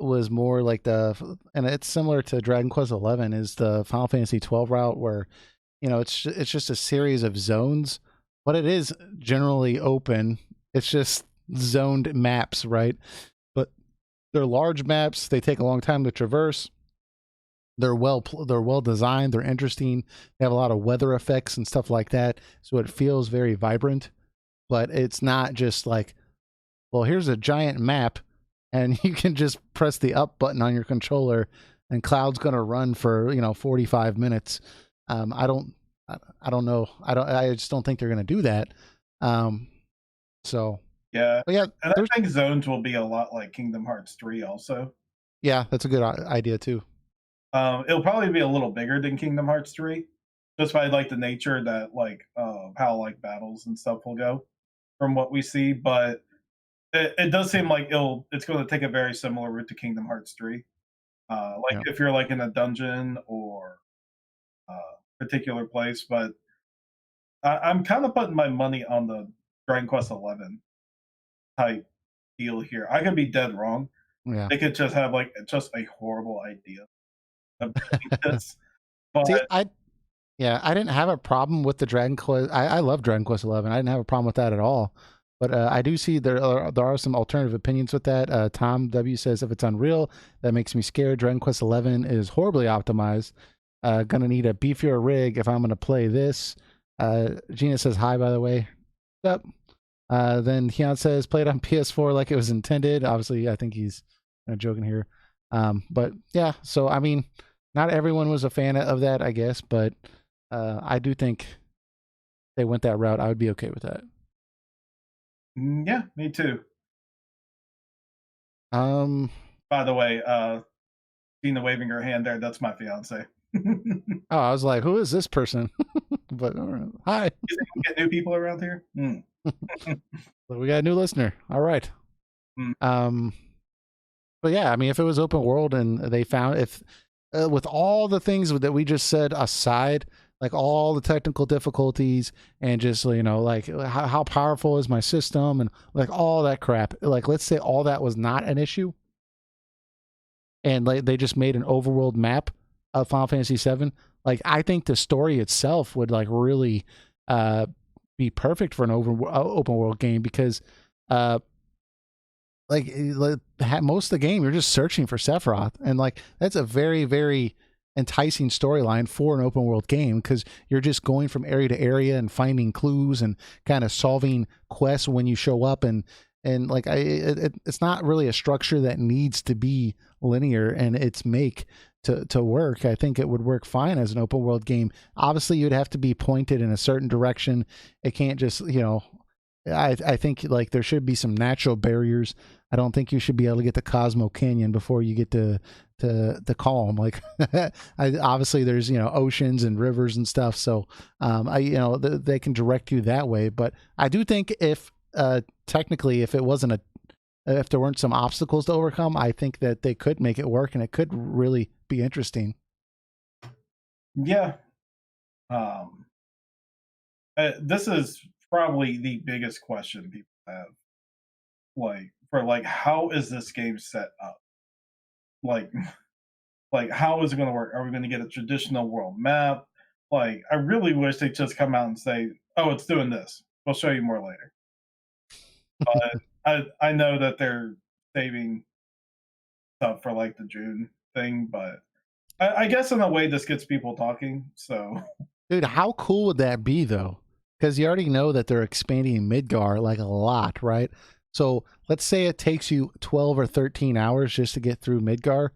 was more like and it's similar to Dragon Quest 11 is the Final Fantasy 12 route where, it's just a series of zones, but it is generally open. It's just zoned maps, right? But they're large maps. They take a long time to traverse. They're well designed. They're interesting. They have a lot of weather effects and stuff like that, so it feels very vibrant. But it's not just like, well, here's a giant map, and you can just press the up button on your controller, and Cloud's gonna run for 45 minutes. I don't, I don't know. I just don't think they're gonna do that. Um, so, Yeah, but yeah, and there's I think zones will be a lot like Kingdom Hearts 3 also. yeah, that's a good idea too. It'll probably be a little bigger than Kingdom Hearts 3, just by like the nature that how like battles and stuff will go from what we see. But it does seem like it's going to take a very similar route to Kingdom Hearts 3. Like Yeah, if you're like in a dungeon or particular place, but I'm kind of putting my money on the Dragon Quest 11 type deal here. I could be dead wrong. yeah. They could just have like just a horrible idea of doing this, but See, I didn't have a problem with the Dragon Quest. I love Dragon Quest 11. I didn't have a problem with that at all. But I do see there are some alternative opinions with that. Tom W says if it's Unreal, that makes me scared. Dragon Quest 11 is horribly optimized. Gonna need a beefier rig if I'm gonna play this. Gina says hi, by the way. What's up? Then Hyun says play it on PS4 like it was intended. Obviously, I think he's joking here. But yeah, so I mean, not everyone was a fan of that, I guess, but I do think they went that route. I would be okay with that. yeah, me too. Um, By the way, Gina waving her hand there, that's my fiance. oh, I was like, who is this person? But hi, You think we get new people around here? we got a new listener. All right. Mm. But yeah, I mean, if it was open world and they found if with all the things that we just said aside, like all the technical difficulties and just like how powerful is my system and like all that crap, like let's say all that was not an issue, and like they just made an overworld map of Final Fantasy VII. Like I think the story itself would like really be perfect for an open world game because most of the game you're just searching for Sephiroth, and like that's a very, very enticing storyline for an open world game, because you're just going from area to area and finding clues and kind of solving quests when you show up, and like it's not really a structure that needs to be linear and its make to work. I think it would work fine as an open world game. Obviously you'd have to be pointed in a certain direction. It can't just, I think like there should be some natural barriers. I don't think you should be able to get to Cosmo Canyon before you get to Calm. Like, obviously there's oceans and rivers and stuff. So they can direct you that way. But I do think if technically if there weren't some obstacles to overcome, I think that they could make it work and it could really be interesting. Yeah. This is probably the biggest question people have. How is this game set up? Like, how is it going to work? Are we going to get a traditional world map? Like, I really wish they'd just come out and say, "Oh, it's doing this. We'll show you more later." But I know that they're saving stuff for like the June thing, but I guess in a way this gets people talking. So, dude, how cool would that be though? Because you already know that they're expanding Midgar like a lot, right? So let's say it takes you 12 or 13 hours just to get through Midgar,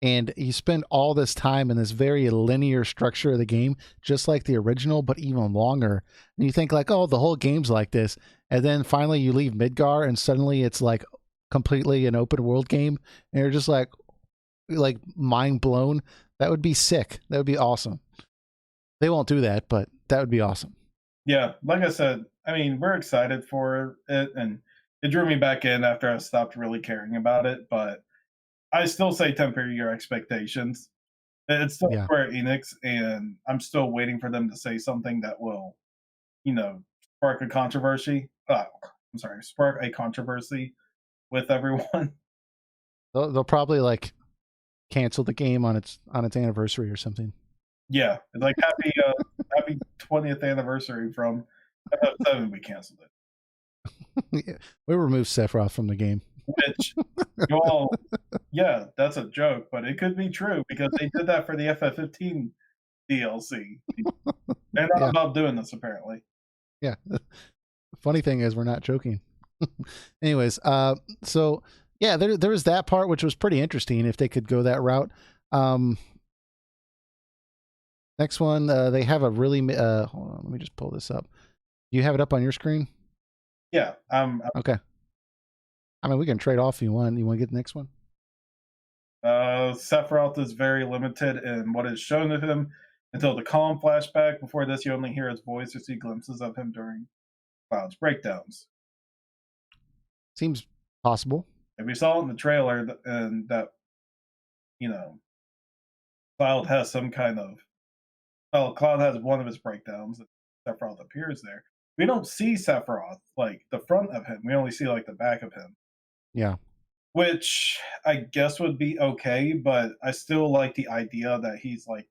and you spend all this time in this very linear structure of the game, just like the original, but even longer. And you think like, oh, the whole game's like this. And then finally you leave Midgar and suddenly it's like completely an open world game. And you're just like mind blown. That would be sick. That would be awesome. They won't do that, but that would be awesome. Yeah, like I said, I mean, we're excited for it, and it drew me back in after I stopped really caring about it. But I still say temper your expectations. It's still Square Enix, and I'm still waiting for them to say something that will, spark a controversy. Spark a controversy with everyone. They'll probably like cancel the game on its anniversary or something. Yeah, it's like happy 20th anniversary from FF7. We canceled it. We removed Sephiroth from the game. Which, yeah, that's a joke, but it could be true because they did that for the FF15 DLC. They're not about doing this, apparently. Yeah. The funny thing is, we're not joking. Anyways, so yeah, there was that part which was pretty interesting if they could go that route. Next one, they have a really hold on, let me just pull this up. You have it up on your screen? Yeah. Okay. I mean, we can trade off if you want. You want to get the next one? Sephiroth is very limited in what is shown of him until the Calm flashback. Before this, you only hear his voice or see glimpses of him during Cloud's breakdowns. Seems possible. And we saw it in the trailer, and that, Cloud has some kind of... Well, Cloud has one of his breakdowns, and Sephiroth appears there. We don't see Sephiroth, like, the front of him. We only see, like, the back of him. Yeah. Which I guess would be okay, but I still like the idea that he's like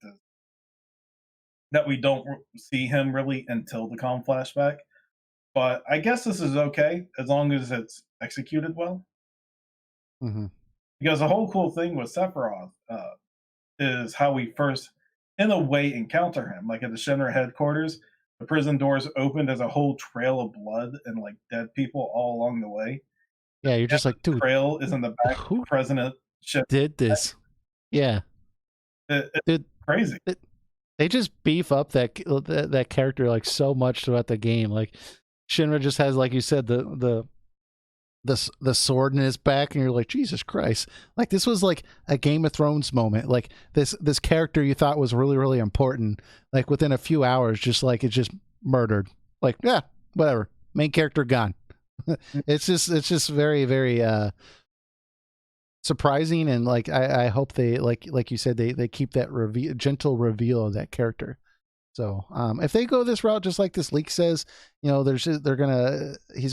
that we don't see him really until the Calm flashback. But I guess this is okay as long as it's executed well. Mm-hmm. Because the whole cool thing with Sephiroth is how we first, in a way, encounter him. Like at the Shinra headquarters, the prison doors open, there's a whole trail of blood and like dead people all along the way. Yeah, you're just like, dude. Trail is in the back. Who President did this? Yeah, it's crazy. They just beef up that character like so much throughout the game. Like Shinra just has, like you said, the sword in his back, and you're like, Jesus Christ! Like this was like a Game of Thrones moment. Like this character you thought was really, really important, like within a few hours, just like it's just murdered. Like, yeah, whatever. Main character gone. It's just very, very surprising, and like I hope they like you said they keep that gentle reveal of that character. So if they go this route, just like this leak says, he's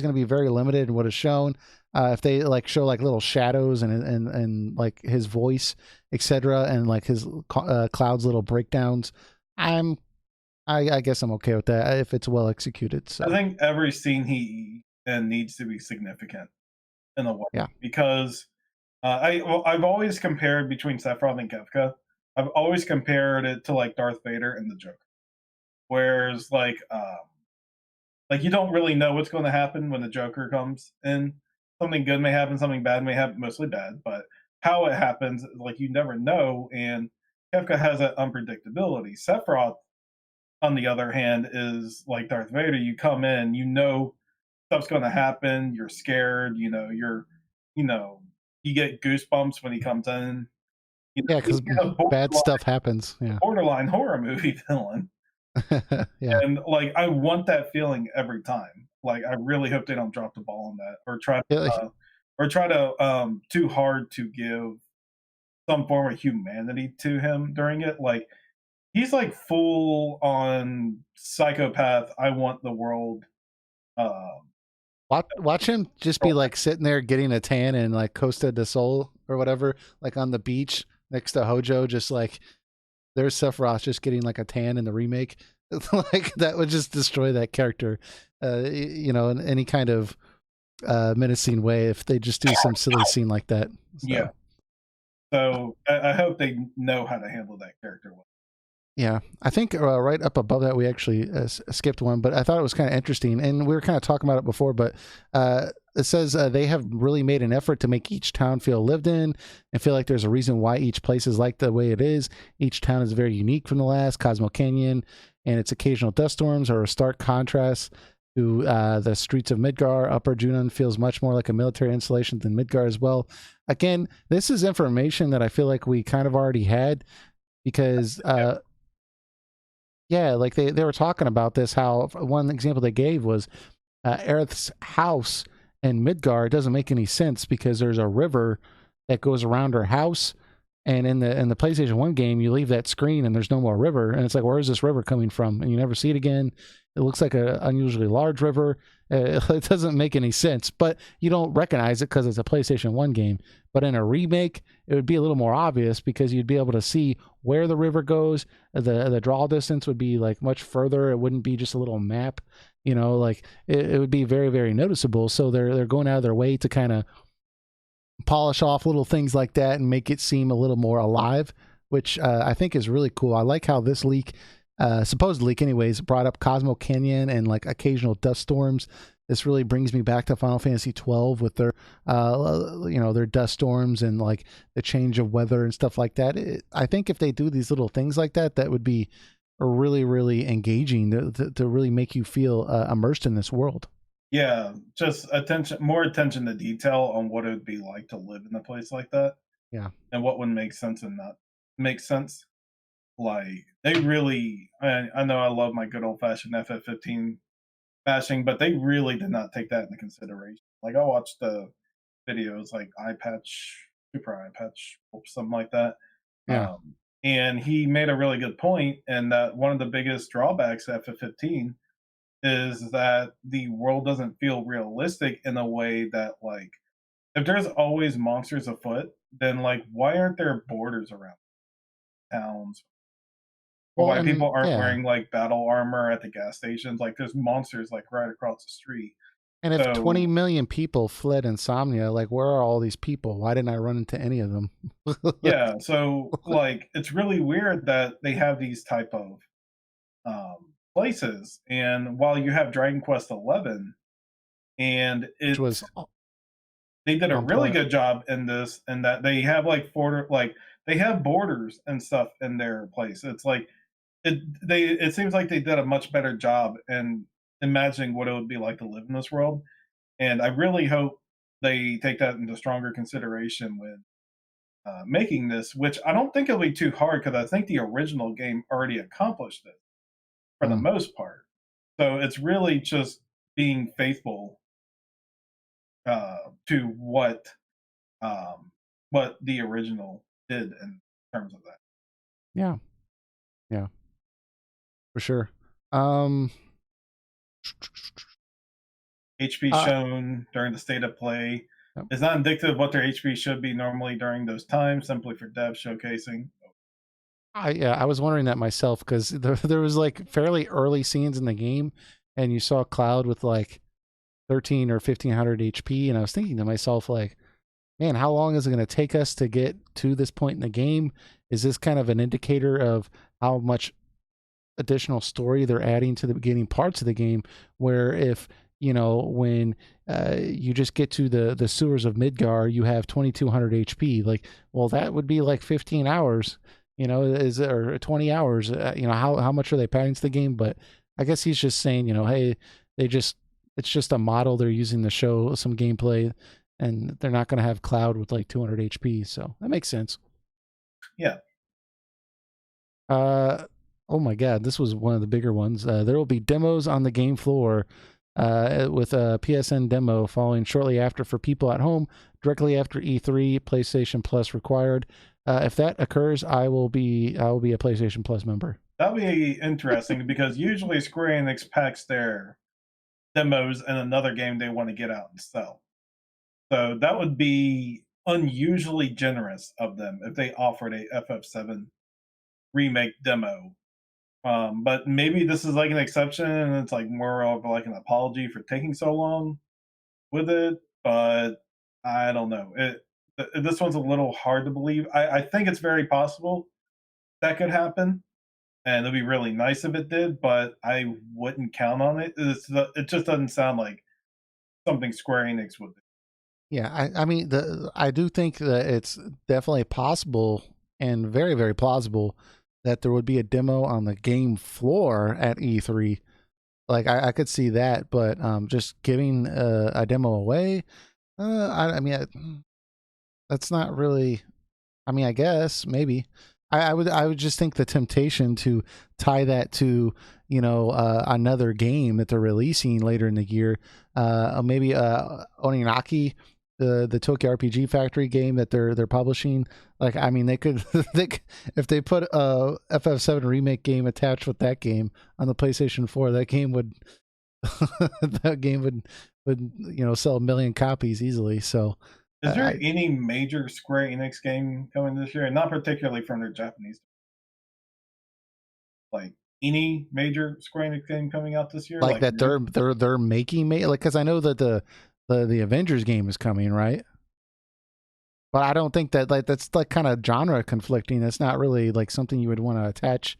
gonna be very limited in what is shown. If they like show like little shadows and like his voice, etc., and like his Cloud's little breakdowns, I guess I'm okay with that if it's well executed. So I think every scene he in needs to be significant, in a way Yeah. because I've always compared between Sephiroth and Kefka. I've always compared it to like Darth Vader and the Joker. Whereas like you don't really know what's going to happen when the Joker comes in. Something good may happen, something bad may happen, mostly bad, but how it happens, like you never know. And Kefka has that unpredictability. Sephiroth, on the other hand, is like Darth Vader. You come in, you know stuff's going to happen. You're scared. You know, you get goosebumps when he comes in. You know, Yeah, he's because a bad stuff happens. Yeah. borderline horror movie villain. Yeah. And like I want that feeling every time. Like I really hope they don't drop the ball on that Yeah, like, or try to too hard to give some form of humanity to him during it. Like he's like full on psychopath. I want the world. Um, watch him just be like sitting there getting a tan in like Costa del Sol or whatever, like on the beach next to Hojo, just like there's Sephiroth just getting like a tan in the remake. Like that would just destroy that character, you know, in any kind of menacing way if they just do some silly scene like that. So. yeah. So I hope they know how to handle that character well. Yeah, I think right up above that we actually skipped one, but I thought it was kind of interesting, and we were kind of talking about it before. But it says they have really made an effort to make each town feel lived in, and feel like there's a reason why each place is like the way it is. Each town is very unique from the last. Cosmo Canyon and its occasional dust storms are a stark contrast to the streets of Midgar. Upper Junon feels much more like a military installation than Midgar as well. Again, this is information that I feel like we kind of already had because. Yeah, like they were talking about this, how one example they gave was Aerith's house in Midgar doesn't make any sense because there's a river that goes around her house. And in the PlayStation 1 game, you leave that screen and there's no more river. And it's like, where is this river coming from? And you never see it again. It looks like an unusually large river. It doesn't make any sense, but you don't recognize it because it's a PlayStation 1 game. But in a remake, it would be a little more obvious because you'd be able to see where the river goes. The draw distance would be like much further. It wouldn't be just a little map, you know, like it would be very, very noticeable. So they're going out of their way to kind of polish off little things like that and make it seem a little more alive, which I think is really cool. I like how this leak, supposed leak anyways, brought up Cosmo Canyon and like occasional dust storms. This really brings me back to Final Fantasy 12 with their, you know, their dust storms and like the change of weather and stuff like that. I think if they do these little things like that, that would be really, really engaging to really make you feel immersed in this world. Yeah, just more attention to detail on what it would be like to live in a place like that. Yeah. And what would make sense and not make sense. Like they really, I know I love my good old fashioned FF15 bashing, but they really did not take that into consideration. Like I watched the videos like eye patch, super eye patch, or something like that. Yeah. And he made a really good point, and that one of the biggest drawbacks of FF15 is that the world doesn't feel realistic in a way that like if there's always monsters afoot, then like why aren't there borders around towns? Or Well, why and people aren't yeah. wearing like battle armor at the gas stations? Like there's monsters like right across the street. And if 20 So million people fled Insomnia, like where are all these people? Why didn't I run into any of them? yeah, so like it's really weird that they have these type of places. And while you have Dragon Quest 11, and Which was they did a on really point. good job in this, and that they have like border, like they have borders and stuff in their place. It's like it seems like they did a much better job in imagining what it would be like to live in this world. And I really hope they take that into stronger consideration when making this, which I don't think it'll be too hard because I think the original game already accomplished it for the Mm, most part. So it's really just being faithful to what the original did in terms of that. yeah. Yeah. For sure. Um HP uh, shown during the state of play yep. is not indicative of what their HP should be normally during those times, simply for dev showcasing. I was wondering that myself because there was like fairly early scenes in the game and you saw Cloud with like 13 or 1500 HP, and I was thinking to myself, like, man, how long is it going to take us to get to this point in the game? Is this kind of an indicator of how much additional story they're adding to the beginning parts of the game? Where if, when you just get to the sewers of Midgar, you have 2200 HP. Like, well, that would be like 15 hours, or 20 hours. How much are they padding to the game? But I guess he's just saying, hey, it's just a model they're using to show some gameplay, and they're not going to have Cloud with like 200 HP. So that makes sense. Yeah. Oh my God, this was one of the bigger ones. There will be demos on the game floor with a PSN demo following shortly after for people at home, directly after E3. PlayStation Plus required. If that occurs, I will be a PlayStation Plus member. That'll be interesting because usually Square Enix packs their demos in another game they want to get out and sell. So that would be unusually generous of them if they offered a FF7 remake demo. But maybe this is like an exception and it's like more of like an apology for taking so long with it. But I don't know. This one's a little hard to believe. I think it's very possible that could happen, and it'd be really nice if it did, but I wouldn't count on it. It just doesn't sound like something Square Enix would do. Yeah, I mean, I do think that it's definitely possible and very, very plausible that there would be a demo on the game floor at E3. Like, I could see that, but just giving a demo away, I mean, that's not really. I mean, I guess maybe. I would just think the temptation to tie that to another game that they're releasing later in the year, maybe Oninaki, the Tokyo RPG Factory game that they're publishing. Like, I mean, they could if they put a FF7 remake game attached with that game on the PlayStation 4, that game would sell 1 million copies easily. So. Is there any major Square Enix game coming this year? And not particularly from their Japanese. Like any major Square Enix game coming out this year? Like that they're making like, because I know that the Avengers game is coming, right? But I don't think that that's like kind of genre conflicting. That's not really like something you would want to attach.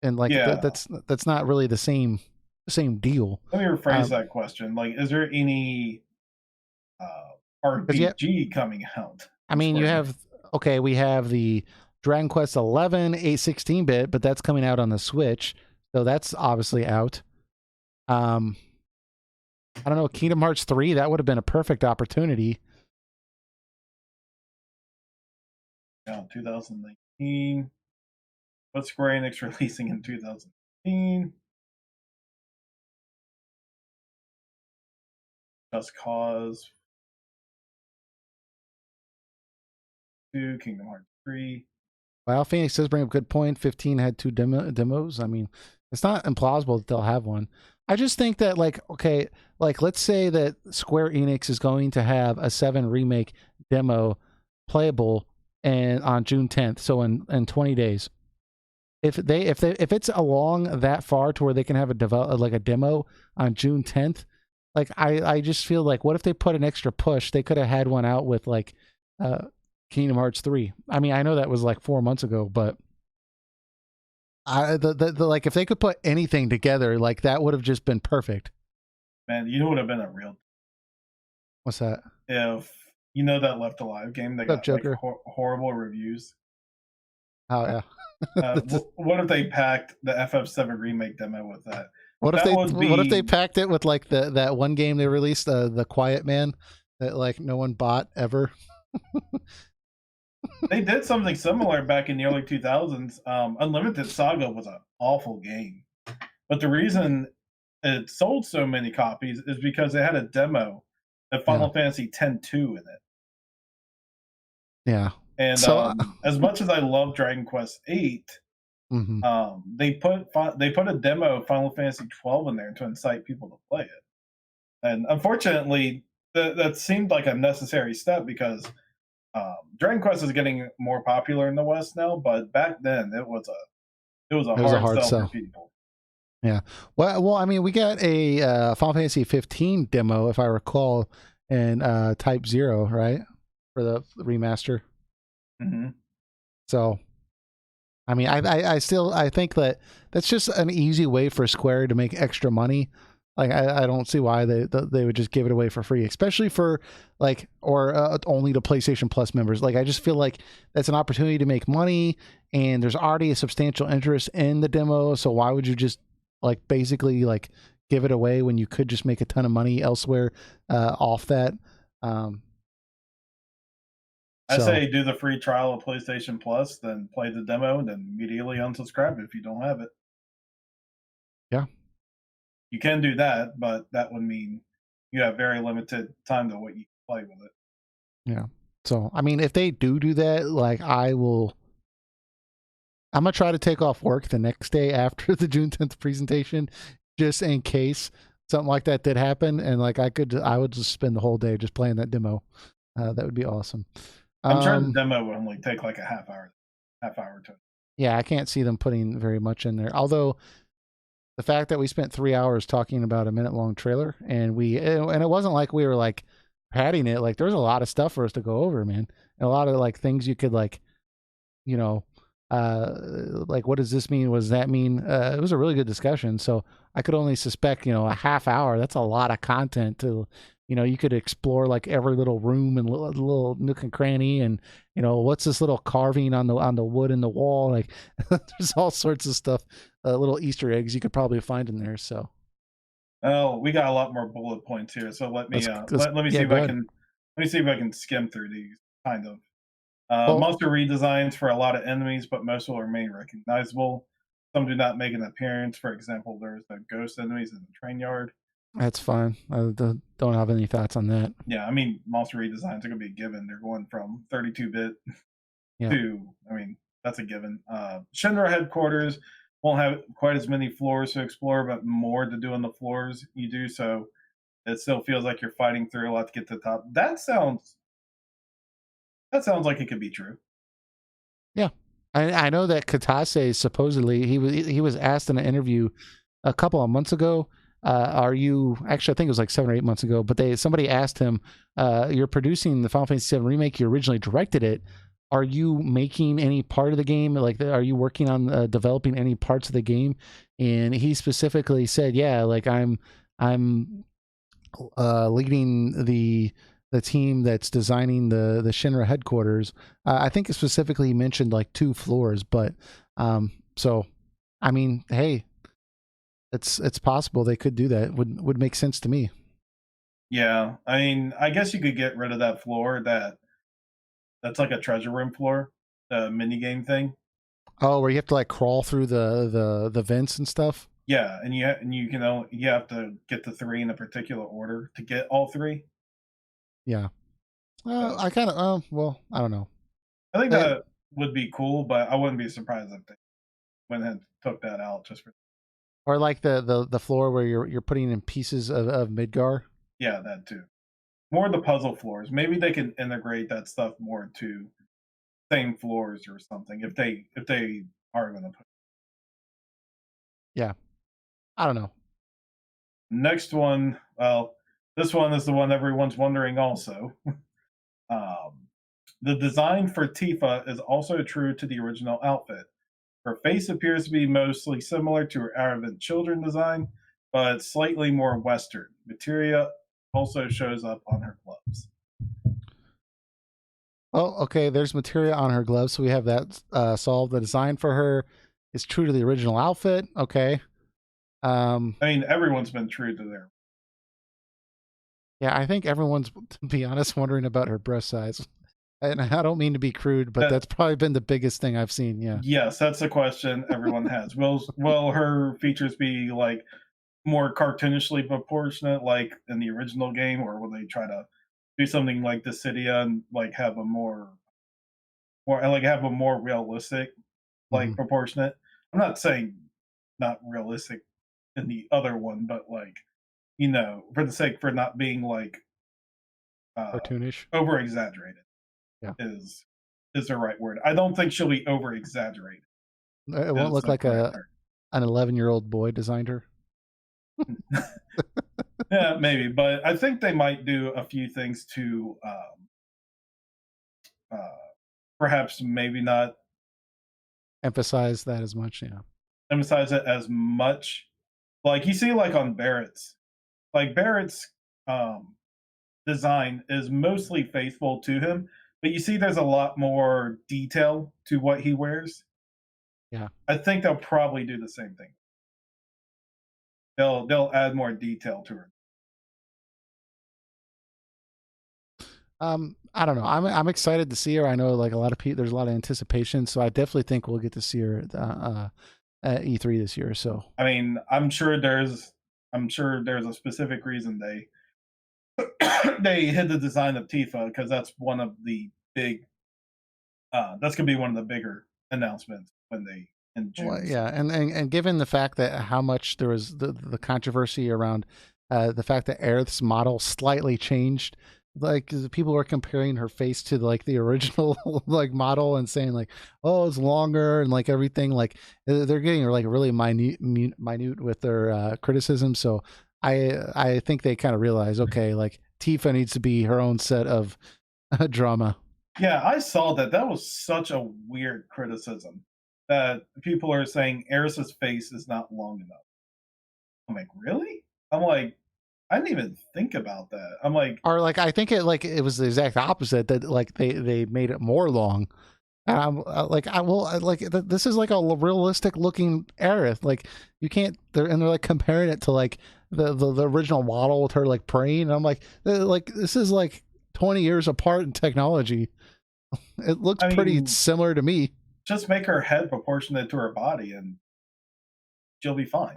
And like that's not really the same deal. Let me rephrase that question. Like, is there any RPG coming out? I mean, we have the Dragon Quest 11 8/16-bit, but that's coming out on the Switch, so that's obviously out. I don't know, Kingdom Hearts 3, that would have been a perfect opportunity. Yeah, 2019. What's Square Enix releasing in 2019? Just Cause 2, Kingdom Hearts 3. Well, Phoenix does bring up a good point. 15 had 2 demos. I mean, it's not implausible that they'll have one. I just think that, like, okay, like, let's say that Square Enix is going to have a 7 remake demo playable and on June 10th, so in 20 days. If it's along that far to where they can have a demo on June 10th, like, I just feel like, what if they put an extra push? They could have had one out with like Kingdom Hearts 3. I mean, I know that was like 4 months ago, but like, if they could put anything together, like, that would have just been perfect. Man, you know what would have been a real. What's that? If that Left Alive game that got Joker? Like horrible reviews. Oh yeah. What if they packed the FF7 remake demo with that? What if they packed it with like that one game they released, the Quiet Man, that like no one bought ever? They did something similar back in the early 2000s. Unlimited Saga was an awful game, but the reason it sold so many copies is because it had a demo of Final Fantasy X-2 in it. Yeah. And so, as much as I love Dragon Quest VIII, they put a demo of Final Fantasy XII in there to incite people to play it. And unfortunately, that seemed like a necessary step because Dragon Quest is getting more popular in the West now. But back then, it was a hard sell for people. Yeah. Well, I mean, we got a Final Fantasy 15 demo, if I recall, in Type 0, right? For the remaster. Mm-hmm. So, I mean, I think that that's just an easy way for Square to make extra money. Like, I don't see why they would just give it away for free, especially for like, or only to PlayStation Plus members. Like, I just feel like that's an opportunity to make money, and there's already a substantial interest in the demo. So why would you just like basically like give it away when you could just make a ton of money elsewhere off that? Um, I so say do the free trial of PlayStation Plus, then play the demo, and then immediately unsubscribe if you don't have it. yeah, You can do that, but that would mean you have very limited time to what you can play with it. yeah. So I mean, if they do that, like I'm gonna try to take off work the next day after the June 10th presentation, just in case something like that did happen. And like I would just spend the whole day just playing that demo. That would be awesome. I'm sure the demo would only take like a half hour to. Yeah, I can't see them putting very much in there. Although the fact that we spent 3 hours talking about a minute-long trailer, and it wasn't like we were like padding it. Like there was a lot of stuff for us to go over, man, and a lot of like things you could like, you know, like what does this mean? What does that mean? It was a really good discussion. So I could only suspect, a half hour. That's a lot of content to, you could explore like every little room and little nook and cranny, and what's this little carving on the wood in the wall? Like there's all sorts of stuff, little Easter eggs you could probably find in there. So. Oh, we got a lot more bullet points here, so let me let me see Yeah, if go I ahead. can skim through these kind of. Well, Monster redesigns for a lot of enemies, but most will remain recognizable. Some do not make an appearance. For example, there's the ghost enemies in the train yard. that's fine. I don't have any thoughts on that. Yeah, I mean, monster redesigns are going to be given. They're going from 32-bit Yeah. to, I mean, that's a given. Shinra headquarters won't have quite as many floors to explore, but more to do on the floors you do. So it still feels like you're fighting through a lot to get to the top. That sounds like it could be true. Yeah, I know that Katase supposedly he was asked in an interview a couple of months ago. Are you actually? I think it was like 7 or 8 months ago. But somebody asked him, "You're producing the Final Fantasy VII remake. You originally directed it. Are you making any part of the game? Like, are you working on developing any parts of the game?" And he specifically said, "Yeah, like I'm leading the team that's designing the Shinra headquarters." I think specifically he mentioned like 2 floors, but so I mean, hey, it's possible they could do that. Would make sense to me. Yeah, I mean, I guess you could get rid of that floor. That's like a treasure room floor, the mini game thing. Oh, where you have to like crawl through the vents and stuff. Yeah, and you have to get the three in a particular order to get all three. Yeah. So I kind of well, I don't know. I think Eh, that would be cool, but I wouldn't be surprised if they went and took that out just for. or like the floor where you're putting in pieces of Midgar. Yeah, that too. More of the puzzle floors. Maybe they can integrate that stuff more to same floors or something if they are going to put. Yeah. I don't know. Next one, well, this one is the one everyone's wondering also. um, the design for Tifa is also true to the original outfit. Her face appears to be mostly similar to her Arabic children design, but slightly more Western. Materia also shows up on her gloves. Oh, okay. There's materia on her gloves, so we have that solved. The design for her is true to the original outfit. Okay. Um, I mean, everyone's been true to their. yeah, I think everyone's, to be honest, wondering about her breast size. And I don't mean to be crude, but That, that's probably been the biggest thing I've seen. Yeah. yes, that's the question everyone has. Will her features be like more cartoonishly proportionate, like in the original game, or will they try to do something like Dissidia and like have a more realistic, like Hmm. proportionate? I'm not saying not realistic in the other one, but like for the sake for not being like Cartoonish. over exaggerated Yeah. is the right word. I don't think she'll be over exaggerated. It won't Is look the like correct a term. an 11-year-old boy designed her. Yeah, maybe, but I think they might do a few things to uh, perhaps maybe not Emphasize that as much, yeah. emphasize it as much. Like you see, like on Barrett's um, design is mostly faithful to him, but you see, there's a lot more detail to what he wears. Yeah. I think they'll probably do the same thing. They'll add more detail to her. I don't know. I'm excited to see her. I know like a lot of people. There's a lot of anticipation, so I definitely think we'll get to see her at E3 this year. So I mean, I'm sure there's a specific reason they they hid the design of Tifa, because that's one of the big that's gonna be one of the bigger announcements when they in June. well, yeah, and given the fact that how much there was the controversy around the fact that Aerith's model slightly changed, like people were comparing her face to like the original like model and saying like, oh, it's longer and like everything, like they're getting like really minute with their criticism. So I think they kind of realize, okay, like Tifa needs to be her own set of drama. Yeah, I saw that. That was such a weird criticism that people are saying Eris's face is not long enough. I'm like, really? I'm like, I didn't even think about that. I'm like, Or like I think it was the exact opposite, that like they made it more long. And I'm like, this is like a realistic looking Aerith. Like you can't, they're like comparing it to like the original model with her like praying. And I'm like this is like 20 years apart in technology. It looks pretty similar to me. Just make her head proportionate to her body and she'll be fine.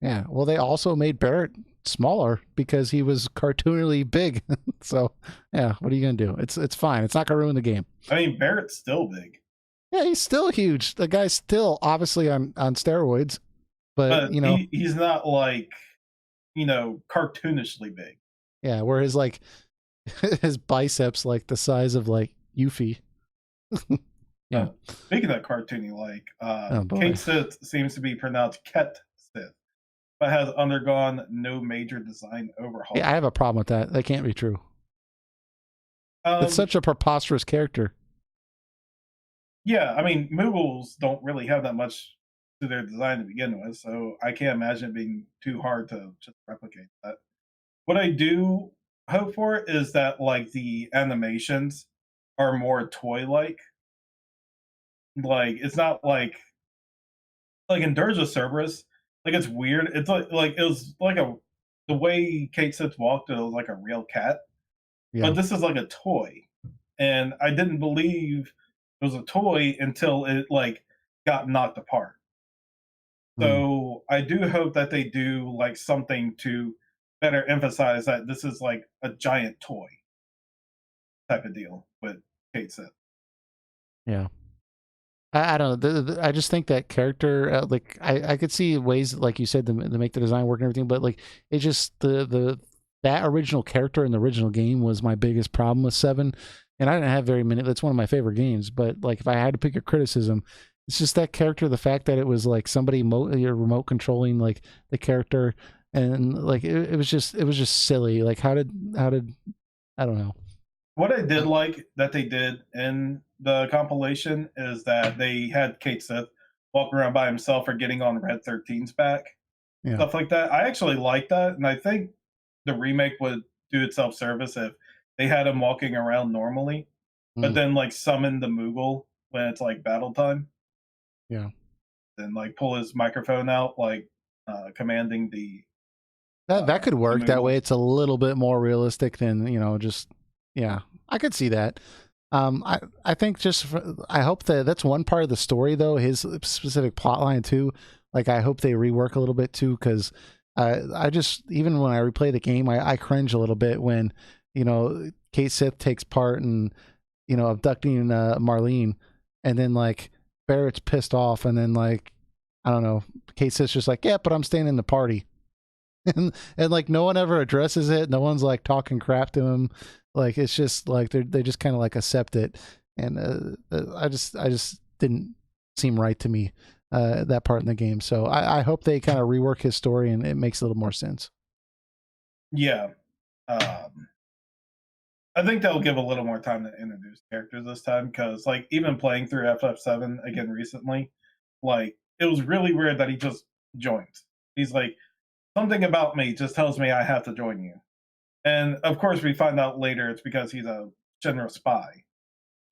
Yeah. Well, they also made Barrett smaller because he was cartoonily big. So yeah, what are you gonna do? It's fine. It's not gonna ruin the game. I mean, Barrett's still big. Yeah, he's still huge. The guy's still obviously on steroids, but you know, he's not like, you know, cartoonishly big. Yeah, where his like his biceps like the size of like Yuffie. Yeah. Speaking of cartoony, like Kate Sith seems to be pronounced Ket Sith, but has undergone no major design overhaul. Yeah, I have a problem with that. That can't be true. It's such a preposterous character. Yeah, I mean, Moogles don't really have that much to their design to begin with, so I can't imagine it being too hard to just replicate that. What I do hope for is that like the animations are more toy-like. Like it's not like in Dirge of Cerberus, like it's weird. It's like it was like the way Kate Sith walked, it was like a real cat. Yeah. But this is like a toy. And I didn't believe it was a toy until it like got knocked apart. So I do hope that they do like something to better emphasize that this is like a giant toy type of deal with Kate Sith. Yeah. I don't know. I just think that character, like I could see ways, like you said, to make the design work and everything, but like it just that original character in the original game was my biggest problem with 7, and I didn't have very many. That's one of my favorite games, but like if I had to pick a criticism, it's just that character, the fact that it was like somebody remote controlling like the character, and like it was just silly. Like how did I don't know. What I did like that they did in the compilation is that they had Kate Sith walking around by himself or getting on Red 13's back, stuff like that. I actually like that, and I think the remake would do itself service if they had him walking around normally, but then like summon the Moogle when it's like battle time. Yeah. Then like pull his microphone out, like commanding the. That could work that way. It's a little bit more realistic than, you know, just. Yeah, I could see that. I think I hope that's one part of the story though, his specific plot line too. Like I hope they rework a little bit too, because I just, even when I replay the game, I cringe a little bit when, you know, Kate Sith takes part in, you know, abducting Marlene, and then like Barrett's pissed off, and then like, I don't know, Kate Sith's just like, yeah, but I'm staying in the party. and like no one ever addresses it. No one's like talking crap to him. Like it's just like they just kind of like accept it, and I just didn't seem right to me. that part in the game. So I hope they kind of rework his story and it makes a little more sense. Yeah. I think they'll give a little more time to introduce characters this time because, like, even playing through FF7 again recently, like, it was really weird that he just joined. He's like, something about me just tells me I have to join you. And of course, we find out later it's because he's a general spy.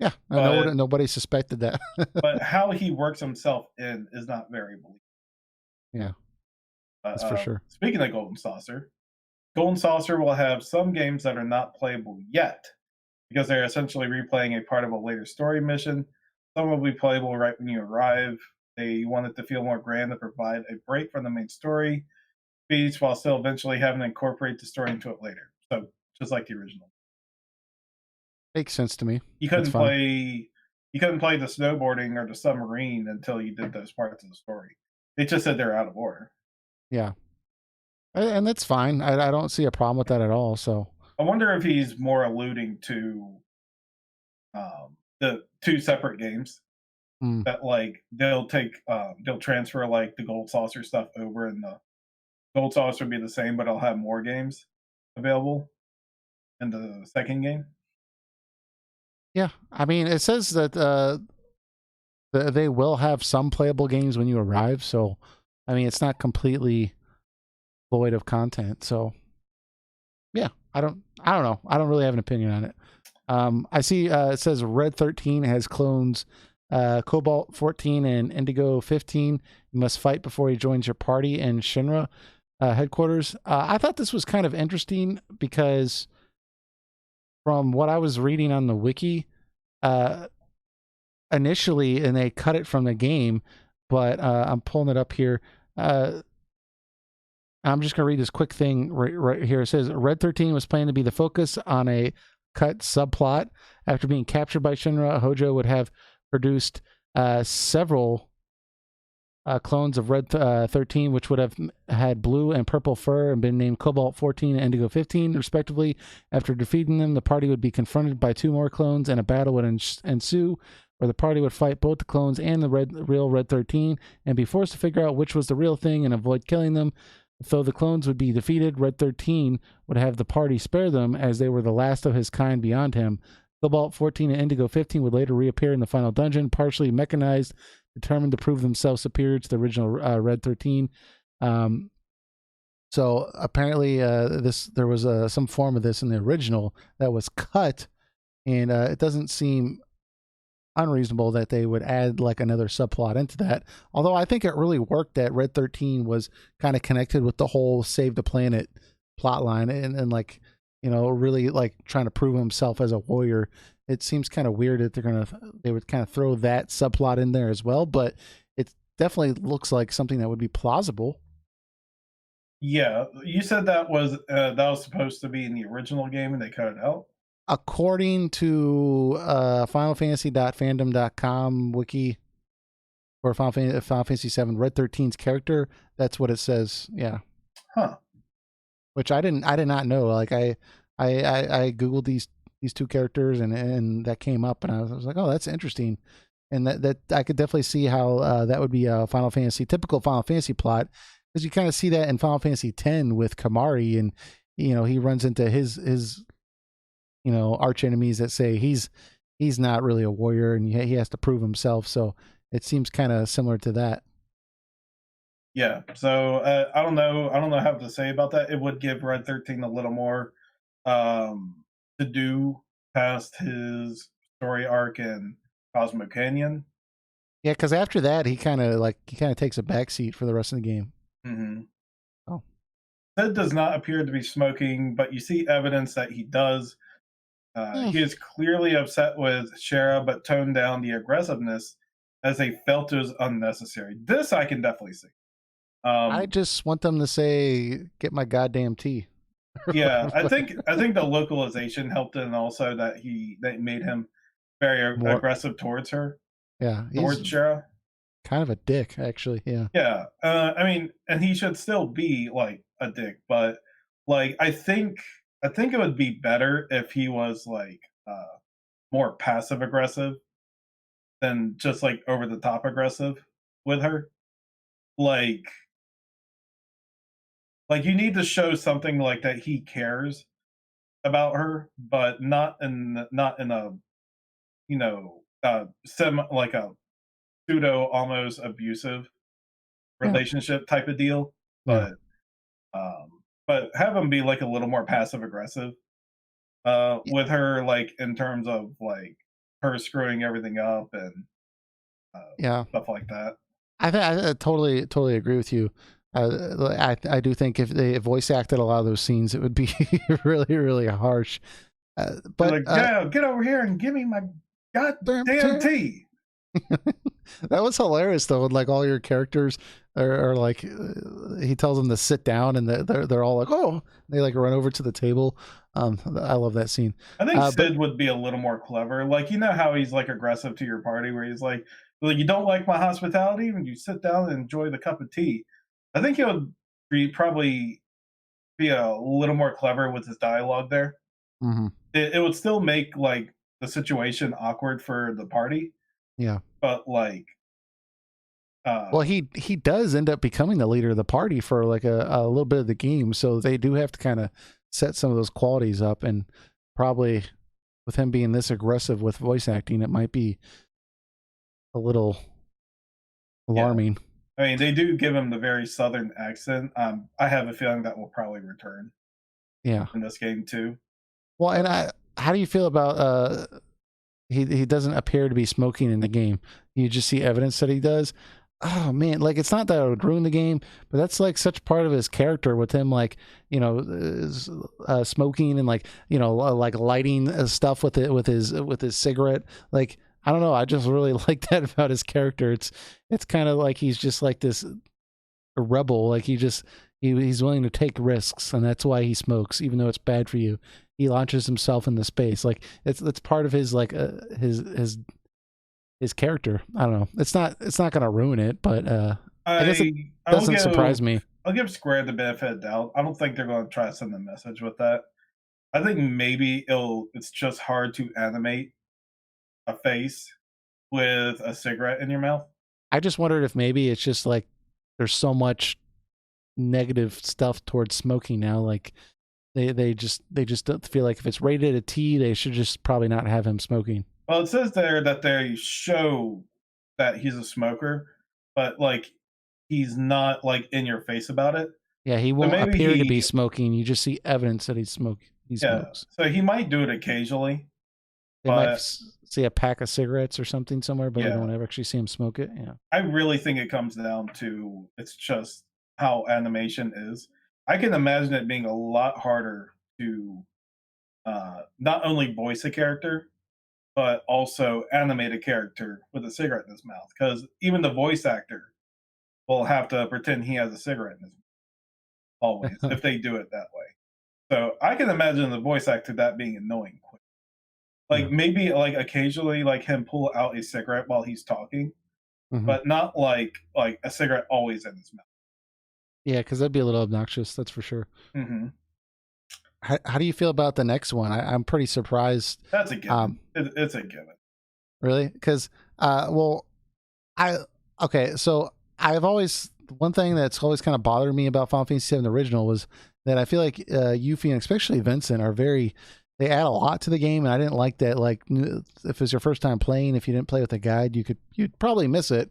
Yeah, But nobody suspected that. but how he works himself in is not very believable. Yeah, But that's for sure. speaking of Golden Saucer will have some games that are not playable yet because they're essentially replaying a part of a later story mission. Some will be playable right when you arrive. They want it to feel more grand to provide a break from the main story beats while still eventually having to incorporate the story into it later. So just like the original. Makes sense to me. You That's couldn't fine. play you couldn't play the snowboarding or the submarine until you did those parts of the story. They just said they're out of order. Yeah, and that's fine. I don't see a problem with that at all. So I wonder if he's more alluding to the two separate games mm, that like they'll transfer like the gold saucer stuff over and the gold saucer will be the same, but I'll have more games available in the second game. yeah, I mean, it says that they will have some playable games when you arrive. So I mean, it's not completely void of content. So yeah, I don't know. I don't really have an opinion on it. I see it says Red 13 has clones Cobalt 14 and Indigo 15. You must fight before he joins your party in Shinra headquarters. I thought this was kind of interesting because from what I was reading on the wiki, uh, initially, and they cut it from the game, but I'm pulling it up here. I'm just going to read this quick thing right here. It says Red 13 was planned to be the focus on a cut subplot. After being captured by Shinra, Hojo would have produced several clones of Red 13, which would have had blue and purple fur and been named Cobalt 14 and Indigo 15, respectively. After defeating them, the party would be confronted by two more clones, and a battle would ensue, where the party would fight both the clones and the real Red 13, and be forced to figure out which was the real thing and avoid killing them. Though the clones would be defeated, Red 13 would have the party spare them as they were the last of his kind beyond him. Cobalt 14 and Indigo 15 would later reappear in the final dungeon, partially mechanized, determined to prove themselves superior to the original Red 13. So apparently there was some form of this in the original that was cut, and it doesn't seem unreasonable that they would add like another subplot into that. Although I think it really worked that Red 13 was kind of connected with the whole Save the Planet plot line and like, you know, really like trying to prove himself as a warrior. It seems kind of weird that they would kind of throw that subplot in there as well, but it definitely looks like something that would be plausible. Yeah, you said that was supposed to be in the original game and they cut it out. According to FinalFantasy.fandom.com wiki for Final Fantasy 7 Red 13's character, that's what it says. Yeah. Huh. Which I did not know. Like I googled these two characters and that came up and I was like, oh, that's interesting, and that I could definitely see how that would be a typical Final Fantasy plot, because you kind of see that in Final Fantasy X with Kamari, and you know he runs into his you know arch enemies that say he's not really a warrior and he has to prove himself. So it seems kind of similar to that. Yeah. So I don't know. I don't know how to say about that. It would give Red 13 a little more to do past his story arc in Cosmo Canyon. Yeah, because after that he kind of takes a backseat for the rest of the game. Mm-hmm. Oh. Sid does not appear to be smoking, but you see evidence that he does. He is clearly upset with Shara, but toned down the aggressiveness as they felt it was unnecessary. This I can definitely see. I just want them to say, "Get my goddamn tea." Yeah, I think the localization helped, and also that they made him very More, aggressive towards her. yeah, Towards he's Shara. kind of a dick, actually. Yeah, Yeah, I mean, and he should still be like a dick, but like I think it would be better if he was like more passive aggressive than just like over the top aggressive. with her. Like you need to show something like that he cares about her, but not in a like a pseudo almost abusive Yeah. relationship type of deal. Yeah. But have him be like a little more passive aggressive with her, like in terms of like her screwing everything up and Yeah. stuff like that. I totally agree with you. I do think if they voice acted a lot of those scenes, it would be really harsh. They're But like, yeah, get over here and give me my goddamn tea. that was hilarious though. Like all your characters are like, he tells them to sit down, and they're all like, oh, they like run over to the table. I love that scene. I think But Sid would be a little more clever. Like, you know how he's like aggressive to your party, where he's like, well, you don't like my hospitality when you sit down and enjoy the cup of tea. I think he would probably be a little more clever with his dialogue there. mhm, It would still make like the situation awkward for the party, yeah. but like, Well, uh, he does end up becoming the leader of the party for like a little bit of the game, so they do have to kind of set some of those qualities up, and probably with him being this aggressive with voice acting, it might be a little yeah. alarming. I mean, they do give him the very southern accent. I have a feeling that will probably return Yeah. in this game too. Well, and But how do you feel about he doesn't appear to be smoking in the game. You just see evidence that he does. Oh man, like it's not that it would ruin the game, but that's like such part of his character with him, like smoking and like like lighting stuff with it with his cigarette. Like I don't know, I just really like that about his character. It's kind of like he's just like this rebel. Like he's willing to take risks, and that's why he smokes, even though it's bad for you. He launches himself into space. Like it's part of his like his character. I don't know. It's not gonna ruin it, but I guess it I'll doesn't surprise me. give Square the benefit of the doubt. I don't think they're going to try to send a message with that. I think maybe it's just hard to animate a face with a cigarette in your mouth. I just wondered if maybe it's just like there's so much negative stuff towards smoking now. Like they just don't feel like if it's rated a T, they should just probably not have him smoking. Well, it says there that they show that he's a smoker, but like he's not like in your face about it. Yeah, he So won't maybe appear to be smoking. You just see evidence that he yeah. smokes. So he might do it occasionally, They might but see a pack of cigarettes or something somewhere, but we yeah, don't ever actually see him smoke it. Yeah. I really think it comes down to it's just how animation is. I can imagine it being a lot harder to not only voice a character, but also animate a character with a cigarette in his mouth. Because even the voice actor will have to pretend he has a cigarette in his mouth always if they do it that way. So I can imagine the voice actor that being annoying. Like Yeah. maybe like occasionally like him pull out a cigarette while he's talking, Hmm. but not like a cigarette always in his mouth. Yeah, because that'd be a little obnoxious. That's for sure. Hmm. How do you feel about the next one? I'm pretty surprised. That's a given. It's a given. Really, because well, I okay. So I've always one thing that's always kind of bothered me about Final Fantasy VII Original was that I feel like Yuffie and especially Vincent are very they add a lot to the game, and I didn't like that. Like if it's your first time playing, if you didn't play with a guide, you'd probably miss it.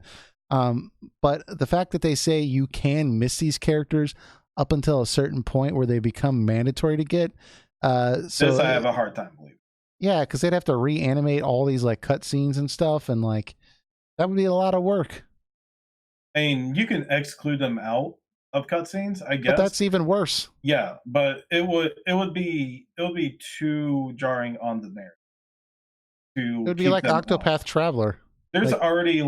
But the fact that they say you can miss these characters up until a certain point where they become mandatory to get. So This I have a hard time believing. yeah, because they'd have to reanimate all these like cutscenes and stuff, and like that would be a lot of work. I mean, you can exclude them out of cutscenes, I But guess. that's even worse. Yeah, but it would be too jarring on the narrative It to would be keep like them out. Octopath Traveler. There's Like, already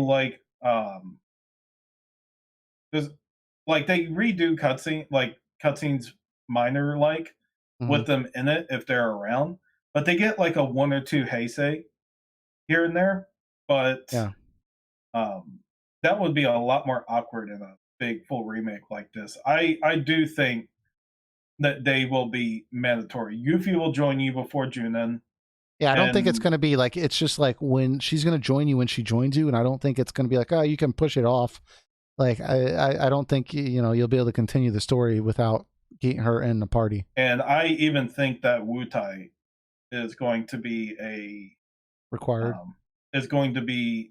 there's like they redo cutscenes minor like mhm, with them in it if they're around, but they get like a one or two heisei here and there. But yeah, um, that would be a lot more awkward in a big full remake like this. I do think that they will be mandatory. Yuffie will join you before Junin. Yeah, I don't think it's And going to be like, it's just like when she's going to join you when she joins you. And I don't think it's going to be like, oh, you can push it off. Like, I don't think, you know, you'll be able to continue the story without getting her in the party. and I even think that Wutai is going to be Required. um,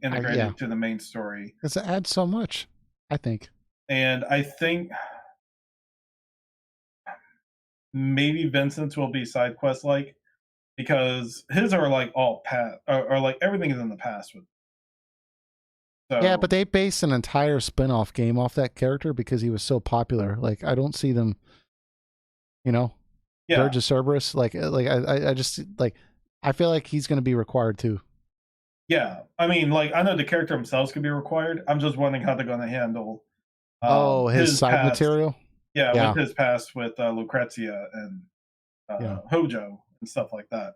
Yeah, integrated to the main story. because it adds so much, I think. And I think maybe Vincent's will be side quest like, because his are like all past, or like everything is in the past with. Yeah, So but they based an entire spin-off game off that character because he was so popular. Like, I don't see them, you know, yeah, Dirge of Cerberus. I just like, I feel like he's going to be required too. yeah. I mean, like I know the character themselves could be required. I'm just wondering how they're going to handle Oh, his his side past. material. Yeah, with Yeah, his past with Lucrezia and yeah, Hojo and stuff like that,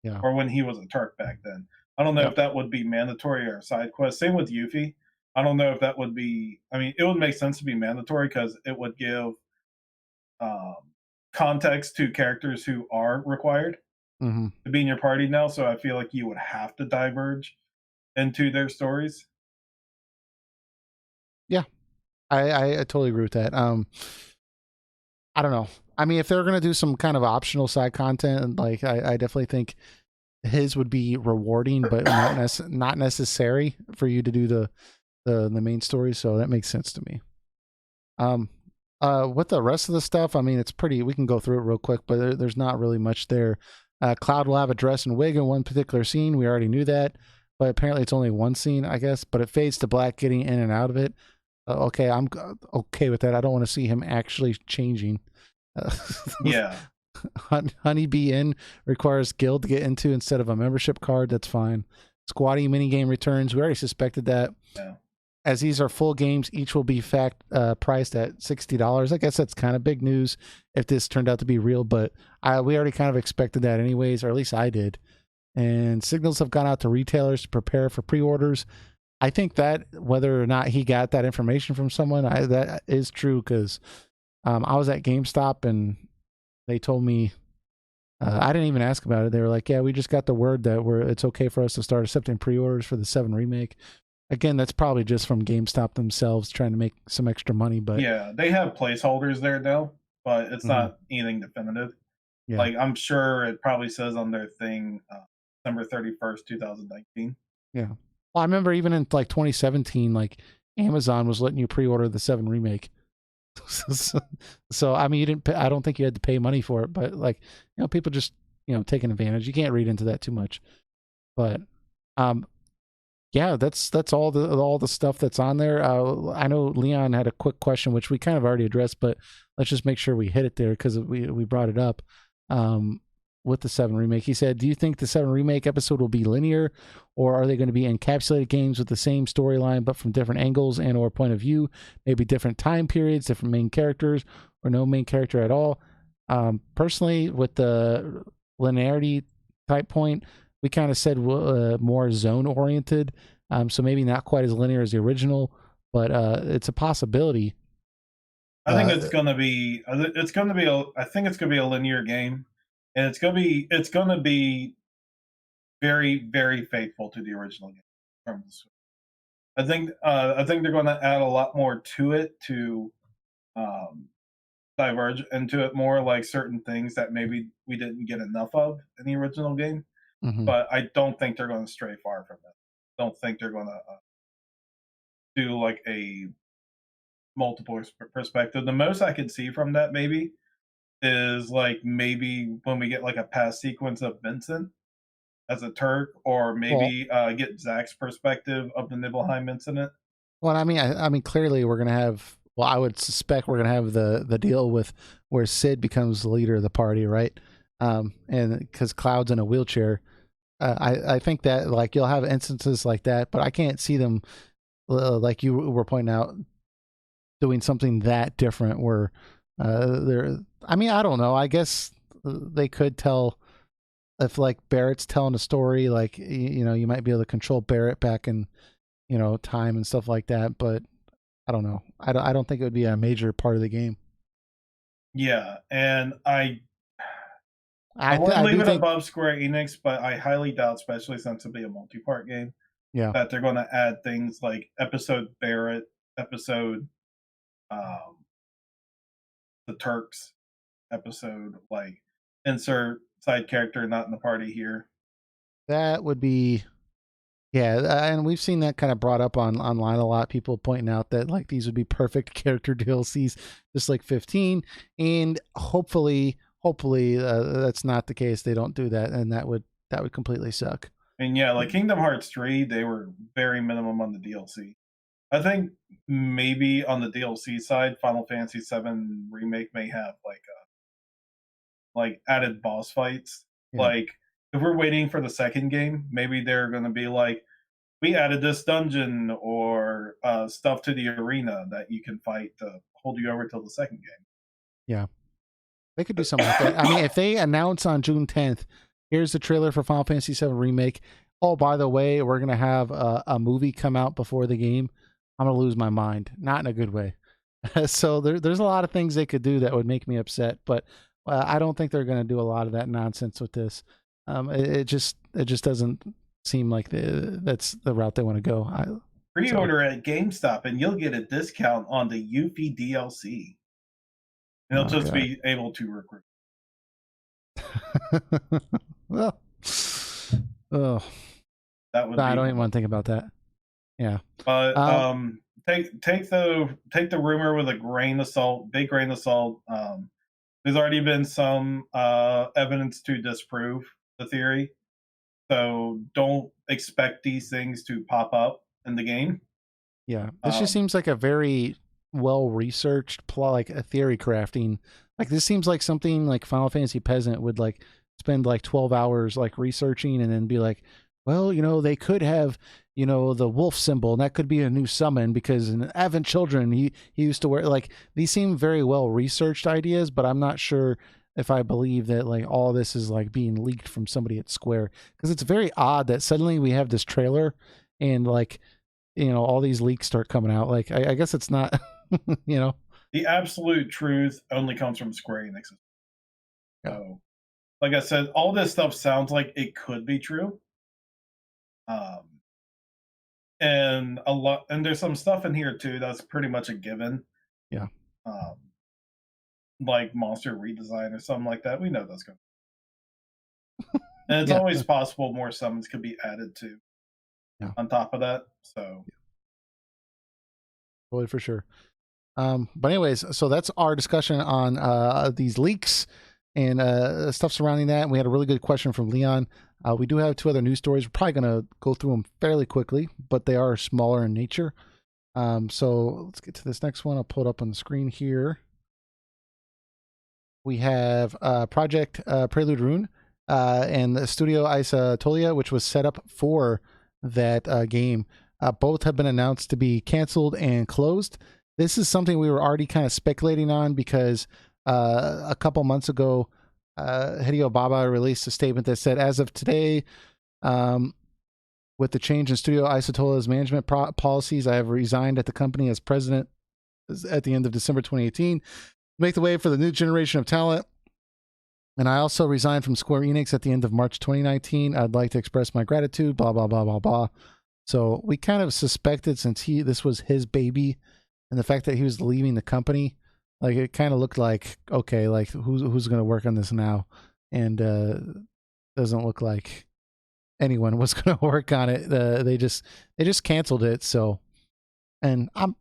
yeah. or when he was a Turk back then. I don't know Yep. if that would be mandatory or side quest. Same with Yuffie. I don't know if that would be. I mean, it would make sense to be mandatory because it would give um, context to characters who are required Hmm. to be in your party now. So I feel like you would have to diverge into their stories. Yeah, I totally agree with that. I don't know. I mean, if they're gonna do some kind of optional side content, like I definitely think his would be rewarding, but not necessary for you to do the main story. So that makes sense to me. Um, with the rest of the stuff, I mean, it's pretty. We can go through it real quick, but there's not really much there. Cloud will have a dress and wig in one particular scene. We already knew that, but apparently it's only one scene, I guess. But it fades to black, getting in and out of it. Okay, I'm okay with that. I don't want to see him actually changing. Uh, Yeah, Honeybee Inn requires guild to get into instead of a membership card. That's fine. Squatty minigame returns. We already suspected that. yeah. As these are full games, each will be priced at $60. I guess that's kind of big news if this turned out to be real, but we already kind of expected that anyways, or at least I did. And signals have gone out to retailers to prepare for pre-orders. I think that whether or not he got that information from someone, that is true because I was at GameStop and they told me I didn't even ask about it. They were like, "Yeah, we just got the word that it's okay for us to start accepting pre-orders for the 7 remake." Again, that's probably just from GameStop themselves trying to make some extra money, but Yeah, they have placeholders there now, but it's mhm, not anything definitive. yeah, Like I'm sure it probably says on their thing, December 31st, 2019. yeah. Well, I remember even in like 2017, like Amazon was letting you pre-order the 7 remake. So I mean, you didn't. I don't think you had to pay money for it, but like people just taking advantage. You can't read into that too much, but um, yeah, that's all the stuff that's on there. I know Leon had a quick question, which we kind of already addressed, but let's just make sure we hit it there because we brought it up. Um, with the 7 remake, he said, "Do you think the 7 remake episode will be linear, or are they going to be encapsulated games with the same storyline but from different angles and or point of view, maybe different time periods, different main characters, or no main character at all?" Personally, with the linearity type point, we kind of said more zone oriented, so maybe not quite as linear as the original, but it's a possibility. I think it's gonna be. It's gonna be. I think it's gonna be a linear game, and it's gonna be. It's gonna be very, very faithful to the original game. I think. I think they're going to add a lot more to it to um, diverge into it more, like certain things that maybe we didn't get enough of in the original game. Mhm. But I don't think they're going to stray far from it. Don't think they're going to do like a multiple perspective. The most I could see from that maybe is like maybe when we get like a past sequence of Vincent as a Turk, or Well, maybe get Zach's perspective of the Nibelheim incident. well, I mean, clearly we're gonna have. Well, I would suspect we're gonna have the deal with where Sid becomes the leader of the party, right? And because Cloud's in a wheelchair, I think that like you'll have instances like that, but I can't see them like you were pointing out doing something that different where they're. I mean, I don't know. I guess they could tell if like Barrett's telling a story, like you might be able to control Barrett back in time and stuff like that, but I don't know. I don't think it would be a major part of the game. Yeah, and I wouldn't I leave do it think, above Square Enix, but I highly doubt, especially since it'll be a multi-part game, yeah, that they're going to add things like episode Barrett, episode um, the Turks, episode like insert side character not in the party here. that would be, yeah, and we've seen that kind of brought up online a lot. People pointing out that like these would be perfect character DLCs, just like 15, and hopefully that's not the case. They don't do that, and that would completely suck. And yeah, like Kingdom Hearts 3, they were very minimum on the DLC. I think maybe on the DLC side, Final Fantasy 7 Remake may have like added boss fights. Yeah, Like if we're waiting for the second game, maybe they're going to be like, we added this dungeon or stuff to the arena that you can fight to hold you over till the second game. yeah, they could do something like that. I mean, if they announce on June 10th, here's the trailer for Final Fantasy 7 Remake. Oh, by the way, we're gonna have a movie come out before the game. I'm gonna lose my mind, not in a good way. So there's a lot of things they could do that would make me upset, but I don't think they're going to do a lot of that nonsense with this. It just doesn't seem like that's the route they want to go. Pre-order at GameStop and you'll get a discount on the Yuffie DLC. And they'll Oh just god. be able to recruit. Well, oh, That would I be don't even fun. want to think about that. Yeah. But Um, take the rumor with a grain of salt, big grain of salt. There's already been some evidence to disprove the theory, so don't expect these things to pop up in the game. yeah. This just Um, seems like a very well researched plot, like a theory crafting. Like this seems like something like Final Fantasy Peasant would like spend like 12 hours like researching and then be like, well, they could have, the wolf symbol and that could be a new summon because in Advent Children he used to wear like these seem very well researched ideas, but I'm not sure if I believe that like all this is like being leaked from somebody at Square because it's very odd that suddenly we have this trailer and like all these leaks start coming out. Like, I guess it's not, you know. the absolute truth only comes from Square Enix. Yeah. So, like I said, all this stuff sounds like it could be true. Um, and there's some stuff in here too that's pretty much a given. Yeah. Um, like monster redesign or something like that. We know that's going. And it's Yeah. always possible more summons could be added to Yeah. on top of that. So Totally for sure. But anyways, so that's our discussion on these leaks and stuff surrounding that. And we had a really good question from Leon. We do have two other news stories. We're probably going to go through them fairly quickly, but they are smaller in nature. So let's get to this next one. I'll pull it up on the screen here. We have Project Prelude Rune and the Studio Isatolia, which was set up for that game. Both have been announced to be canceled and closed. This is something we were already kind of speculating on because a couple months ago, Hideo Baba released a statement that said, as of today, with the change in Studio Isotola's management policies, I have resigned at the company as president at the end of December 2018. Make the way for the new generation of talent. And I also resigned from Square Enix at the end of March 2019. I'd like to express my gratitude, blah, blah, blah, blah, blah. So we kind of suspected since this was his baby and the fact that he was leaving the company, like it kind of looked like, okay, like who's going to work on this now? And doesn't look like anyone was going to work on it. They just canceled it. So, and I'm,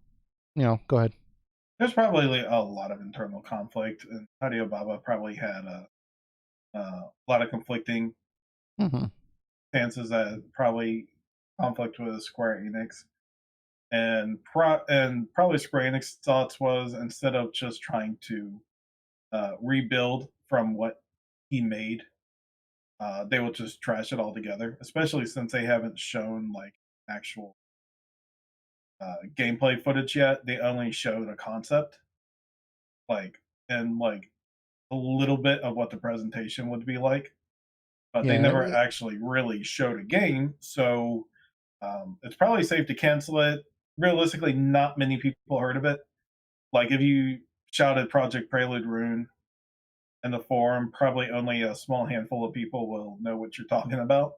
go ahead. there's probably a lot of internal conflict, and Hideo Baba probably had a lot of conflicting Mm-hmm. stances that probably conflict with Square Enix. And probably Square Enix thoughts was instead of just trying to rebuild from what he made, they will just trash it all together. Especially since they haven't shown like actual gameplay footage yet. They only showed a concept, like and like a little bit of what the presentation would be like, but they Yeah. never actually really showed a game. So it's probably safe to cancel it. Realistically, not many people heard of it. Like if you shouted Project Prelude Rune, in the forum, probably only a small handful of people will know what you're talking about.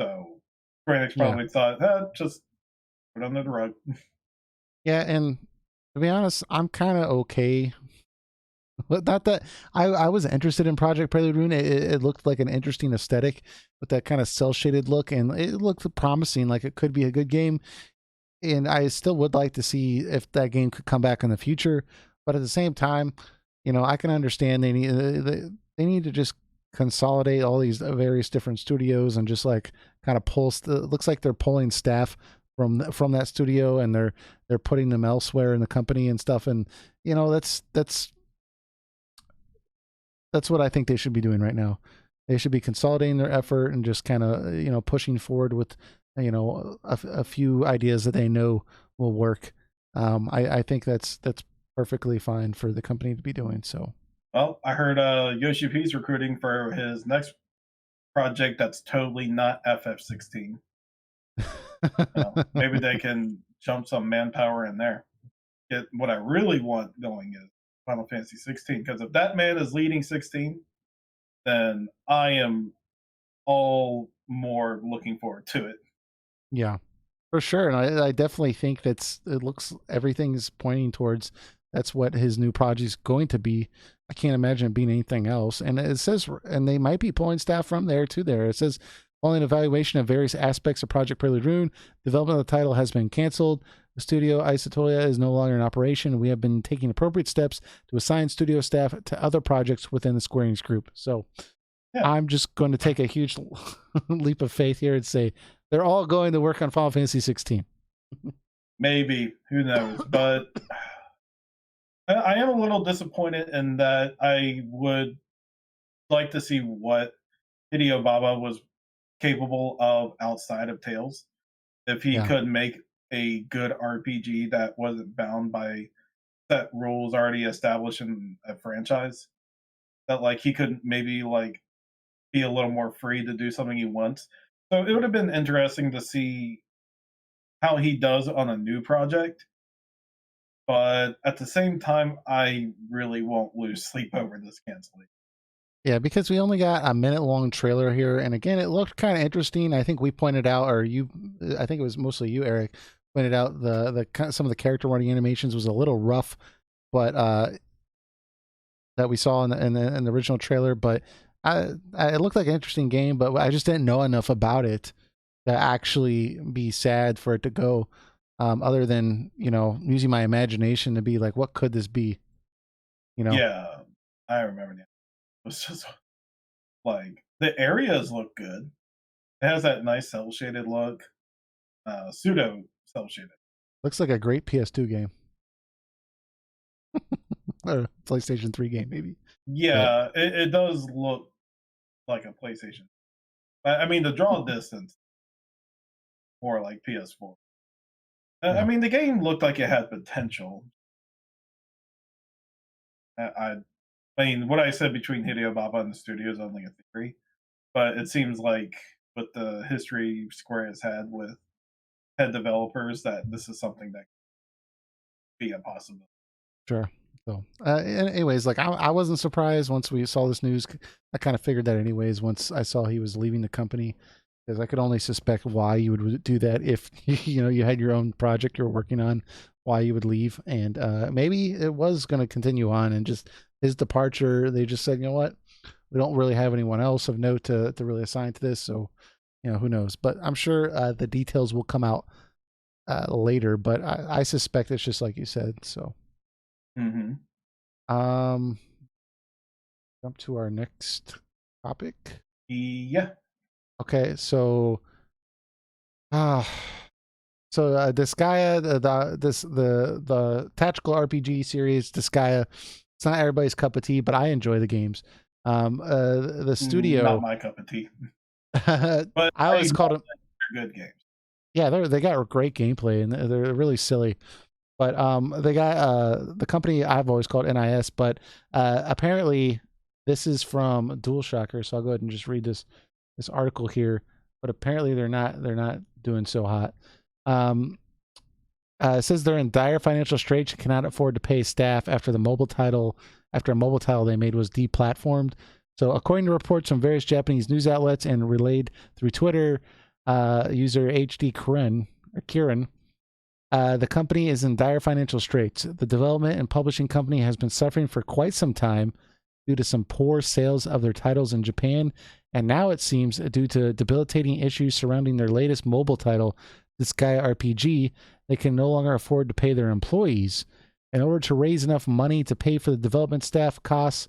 So Square Enix Yeah. probably thought, just put it under the rug. Yeah, and to be honest, I'm kind of okay. But not that I was interested in Project Prelude Rune. It looked like an interesting aesthetic with that kind of cell shaded look, and it looked promising, like it could be a good game. And I still would like to see if that game could come back in the future. But at the same time, you know, I can understand they need to just consolidate all these various different studios and just like kind of pull. It looks like they're pulling staff from that studio, and they're putting them elsewhere in the company and stuff. And you know, that's what I think they should be doing right now. They should be consolidating their effort and just kind of, you know, pushing forward with, you know, a few ideas that they know will work. I think that's perfectly fine for the company to be doing. So, Well, I heard Yoshi P's recruiting for his next project that's totally not FF16. Maybe they can jump some manpower in there. What I really want going is Final Fantasy 16, because if that man is leading 16, then I am all more looking forward to it. yeah, for sure. And I definitely think it looks, everything's pointing towards that's what his new project is going to be. I can't imagine it being anything else. And it says, and they might be pulling staff from there to there. It says, following evaluation of various aspects of Project Prelude Rune, development of the title has been canceled. The studio Isotoya is no longer in operation. We have been taking appropriate steps to assign studio staff to other projects within the Square Enix group. So Yeah, I'm just going to take a huge leap of faith here and say they're all going to work on Final Fantasy 16. maybe, who knows? But I am a little disappointed in that. I would like to see what Hideo Baba was capable of outside of Tales. If he Yeah, could make a good RPG that wasn't bound by set rules already established in a franchise, that like he could maybe like be a little more free to do something he wants. So it would have been interesting to see how he does on a new project. But at the same time, I really won't lose sleep over this cancellation. yeah, because we only got a minute long trailer here, and again, it looked kind of interesting. I think we pointed out, or you, I think it was mostly you, Eric, pointed out some of the character running animations was a little rough, but that we saw in the original trailer. But it looked like an interesting game, but I just didn't know enough about it to actually be sad for it to go. Other than, you know, using my imagination to be like, what could this be? You know, Yeah, I remember that. It was just like the areas look good. It has that nice cell shaded look, pseudo cell shaded. looks like a great PS2 game or PlayStation 3 game, maybe. But Yeah, it does look like a PlayStation. I mean, the draw distance more like PS4. I yeah, mean, the game looked like it had potential. I I mean, what I said between Hideo Baba and the studio is only a theory, but it seems like with the history Square has had with head developers, that this is something that could be a possibility. sure. So, anyways, like I wasn't surprised once we saw this news. I kind of figured that anyways once I saw he was leaving the company, because I could only suspect why you would do that if you know you had your own project you were working on, why you would leave, and maybe it was going to continue on, and just his departure, they just said, you know what, we don't really have anyone else of note to really assign to this, so you know who knows. But I'm sure the details will come out later. But I suspect it's just like you said. So. Hmm. Um, jump to our next topic. Yeah. Okay, so ah, Disgaea, the tactical RPG series Disgaea. It's not everybody's cup of tea, but I enjoy the games. The Not studio, my cup of tea, I but I always called them. acknowledge they're good games. Yeah, they got great gameplay and they're really silly. But they got the company I've always called NIS, but apparently this is from DualShocker, so I'll go ahead and just read this article here. But apparently they're not doing so hot. Um, It says they're in dire financial straits and cannot afford to pay staff after a mobile title they made was deplatformed. So, according to reports from various Japanese news outlets and relayed through Twitter, user HD Kirin, the company is in dire financial straits. The development and publishing company has been suffering for quite some time due to some poor sales of their titles in Japan, and now it seems due to debilitating issues surrounding their latest mobile title, Disgaea RPG, they can no longer afford to pay their employees. In order to raise enough money to pay for the development staff costs,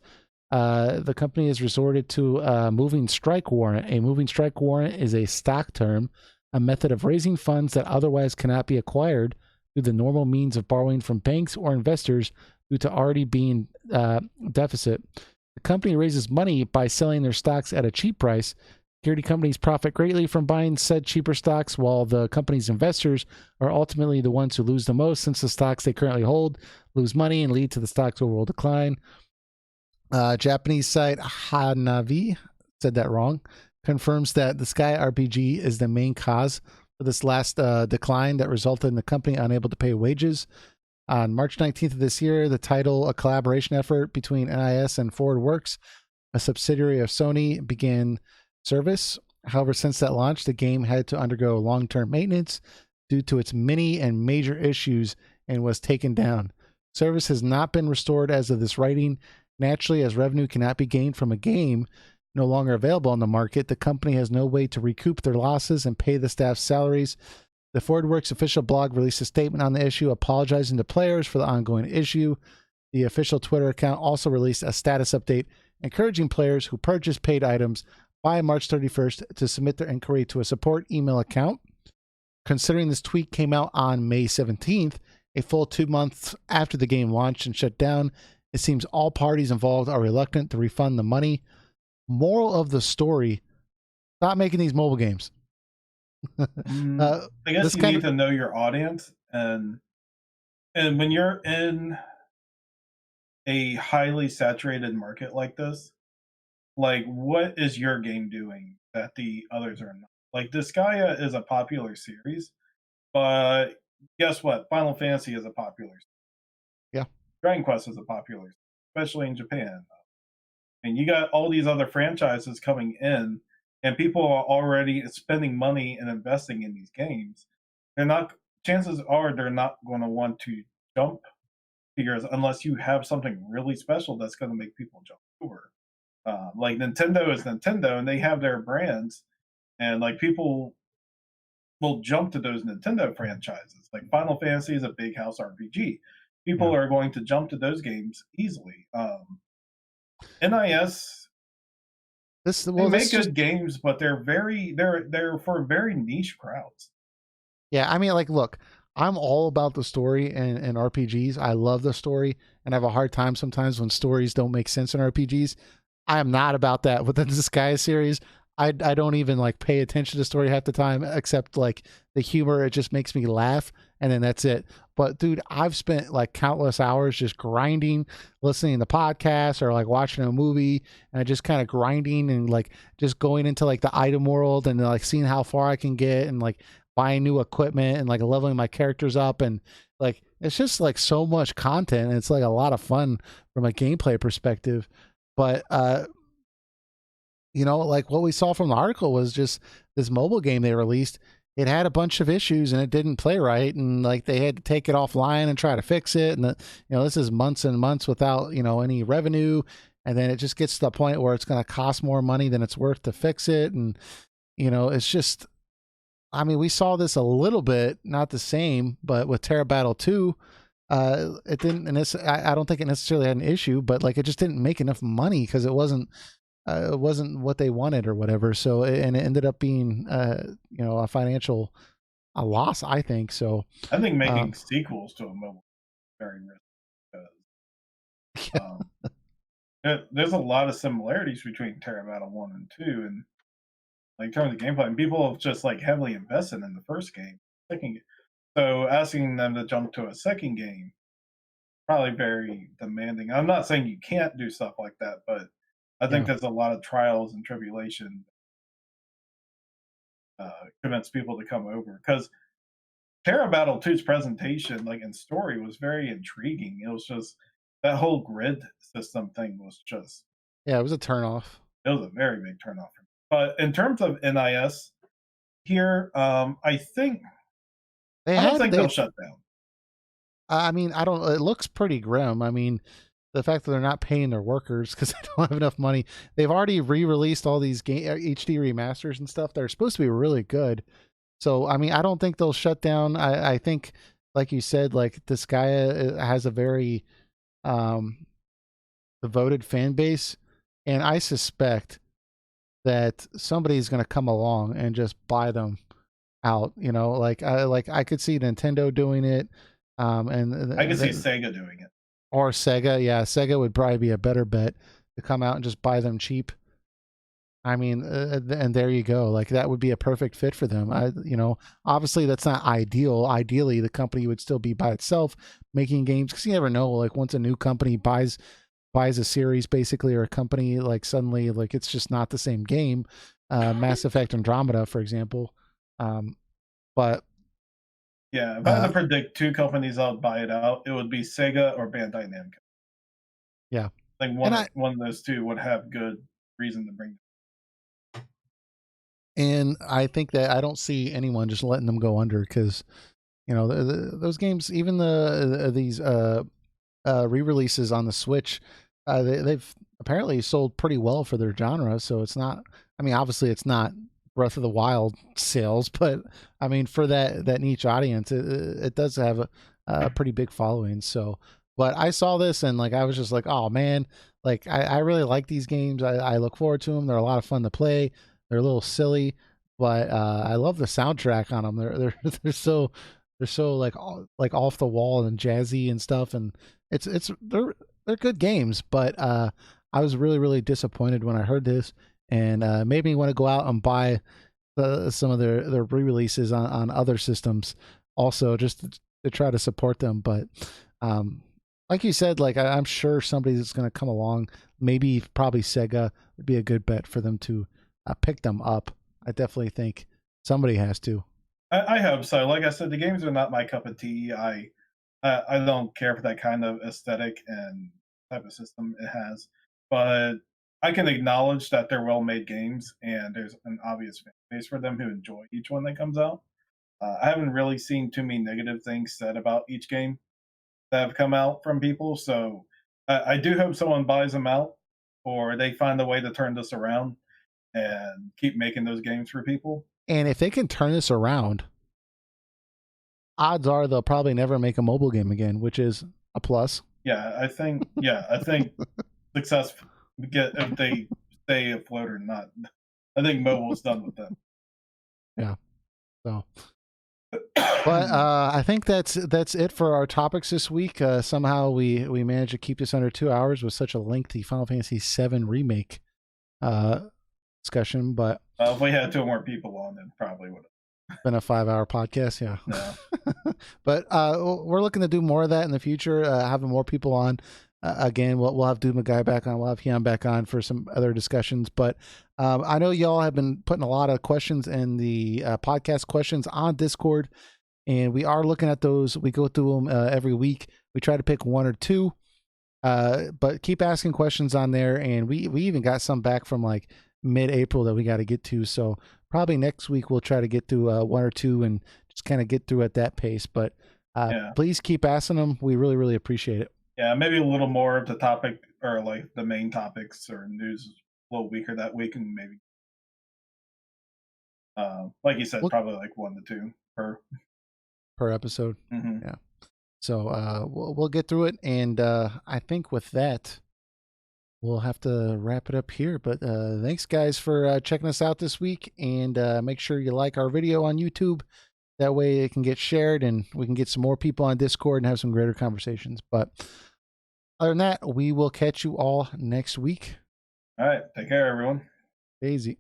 the company has resorted to a moving strike warrant. A moving strike warrant is a stock term, a method of raising funds that otherwise cannot be acquired through the normal means of borrowing from banks or investors due to already being deficit. The company raises money by selling their stocks at a cheap price. Security companies profit greatly from buying said cheaper stocks, while the company's investors are ultimately the ones who lose the most, since the stocks they currently hold lose money and lead to the stock's overall decline. Japanese site Hanavi, said that wrong, confirms that the Sky RPG is the main cause for this last decline that resulted in the company unable to pay wages. On March 19th of this year, the title, a collaboration effort between NIS and ForwardWorks, a subsidiary of Sony, began service. However, since that launch, the game had to undergo long-term maintenance due to its many and major issues and was taken down. Service has not been restored as of this writing. Naturally, as revenue cannot be gained from a game no longer available on the market, the company has no way to recoup their losses and pay the staff's salaries. The ForwardWorks official blog released a statement on the issue, apologizing to players for the ongoing issue. The official Twitter account also released a status update encouraging players who purchase paid items by March 31st to submit their inquiry to a support email account. Considering this tweet came out on May 17th, a full 2 months after the game launched and shut down, it seems all parties involved are reluctant to refund the money. Moral of the story, stop making these mobile games. I guess you need to know your audience, and when you're in a highly saturated market like this, like, what is your game doing that the others are not? Like, Disgaea is a popular series, but guess what? Final Fantasy is a popular series. Yeah. Dragon Quest is a popular series, especially in Japan. And you got all these other franchises coming in, and people are already spending money and investing in these games. They're not, chances are they're not going to want to jump to yours unless you have something really special that's going to make people jump over. Like Nintendo is Nintendo, and they have their brands, and like people will jump to those Nintendo franchises. Like Final Fantasy is a big house RPG. People are going to jump to those games easily. NIS, they make good games, but they're for very niche crowds. Yeah, I mean, like, look, I'm all about the story and RPGs. I love the story, and I have a hard time sometimes when stories don't make sense in RPGs. I am not about that with the Disgaea series. I don't even like pay attention to story half the time, except like the humor. It just makes me laugh, and then that's it. But dude, I've spent like countless hours just grinding, listening to podcasts or like watching a movie, and just kind of grinding and like just going into like the item world and like seeing how far I can get and like buying new equipment and like leveling my characters up, and like it's just like so much content, and it's like a lot of fun from a gameplay perspective. But you know, like what we saw from the article was just this mobile game they released. It had a bunch of issues and it didn't play right, and like they had to take it offline and try to fix it. And you know, this is months and months without, you know, any revenue, and then it just gets to the point where it's going to cost more money than it's worth to fix it. And you know, it's just, I mean, we saw this a little bit, not the same, but with Terra Battle 2, it didn't, and I don't think it necessarily had an issue, but like it just didn't make enough money because it wasn't what they wanted or whatever. So, and it ended up being, you know, a loss, I think. So, I think making sequels to a mobile is very risky because there's a lot of similarities between Terra Battle 1 and 2, and like in terms of gameplay, and people have just like heavily invested in the first game. So asking them to jump to a second game probably very demanding. I'm not saying you can't do stuff like that, but I think there's a lot of trials and tribulation convince people to come over, because Terra Battle 2's presentation, like in story, was very intriguing. It was just that whole grid system thing was just Yeah, it was a turnoff. it was a very big turnoff. But in terms of NIS here, They I don't had think they they'll shut down. I mean, I don't. It looks pretty grim. I mean, the fact that they're not paying their workers because they don't have enough money. They've already re-released all these HD remasters and stuff. They're supposed to be really good. So I mean, I don't think they'll shut down. I think, like you said, like Disgaea has a very um, devoted fan base, and I suspect that somebody's going to come along and just buy them out. You know, like I could see Nintendo doing it, and I can see Sega doing it. or Sega. Yeah, Sega would probably be a better bet to come out and just buy them cheap. I mean, and there you go. Like that would be a perfect fit for them. Obviously that's not ideal. Ideally, the company would still be by itself making games because you never know. Like once a new company buys a series basically, or a company, like suddenly like it's just not the same game. Mass Effect Andromeda, for example. But yeah, if I had to predict two companies that would buy it out, it would be Sega or Bandai Namco. Yeah, I think one of those two would have good reason to bring. And I think that I don't see anyone just letting them go under because those games, even these re-releases on the Switch, they've apparently sold pretty well for their genre. So it's not. I mean, obviously, it's not Breath of the Wild sales, but I mean, for that niche audience, it does have a pretty big following. So, but I saw this and like I was just like, oh man, like I really like these games. I look forward to them. They're a lot of fun to play. They're a little silly, but I love the soundtrack on them. They're so like off the wall and jazzy and stuff, and they're good games. But I was really disappointed when I heard this, and made me want to go out and buy some of their re-releases on other systems also, just to try to support them. But like you said, like I'm sure somebody's going to come along. Maybe probably Sega would be a good bet for them to pick them up. I definitely think somebody has to. I hope so. Like I said, the games are not my cup of tea. I don't care for that kind of aesthetic and type of system it has, but I can acknowledge that they're well-made games, and there's an obvious fan base for them who enjoy each one that comes out. I haven't really seen too many negative things said about each game that have come out from people, so I do hope someone buys them out, or they find a way to turn this around and keep making those games for people. And if they can turn this around, odds are they'll probably never make a mobile game again, which is a plus. I think success if they stay afloat or not. I think mobile's done with them. Yeah. So but I think that's it for our topics this week. Somehow we managed to keep this under 2 hours with such a lengthy Final Fantasy VII Remake discussion. But if we had 2 more people on, it probably would have been a 5-hour podcast. Yeah. No. But we're looking to do more of that in the future, having more people on. Again, we'll have Doom Guy back on. We'll have Hyun back on for some other discussions. But I know y'all have been putting a lot of questions in the podcast questions on Discord, and we are looking at those. We go through them every week. We try to pick 1 or 2, but keep asking questions on there. And we even got some back from like mid-April that we got to get to. So probably next week we'll try to get through 1 or 2 and just kind of get through at that pace. But please keep asking them. We really appreciate it. Yeah, maybe a little more of the topic or like the main topics or news a little weaker that week, and maybe like you said, probably like 1 to 2 per episode. Mm-hmm. Yeah. So we'll get through it, and I think with that we'll have to wrap it up here. But thanks guys for checking us out this week, and make sure you like our video on YouTube. That way it can get shared and we can get some more people on Discord and have some greater conversations. But other than that, we will catch you all next week. All right. Take care, everyone. Daisy.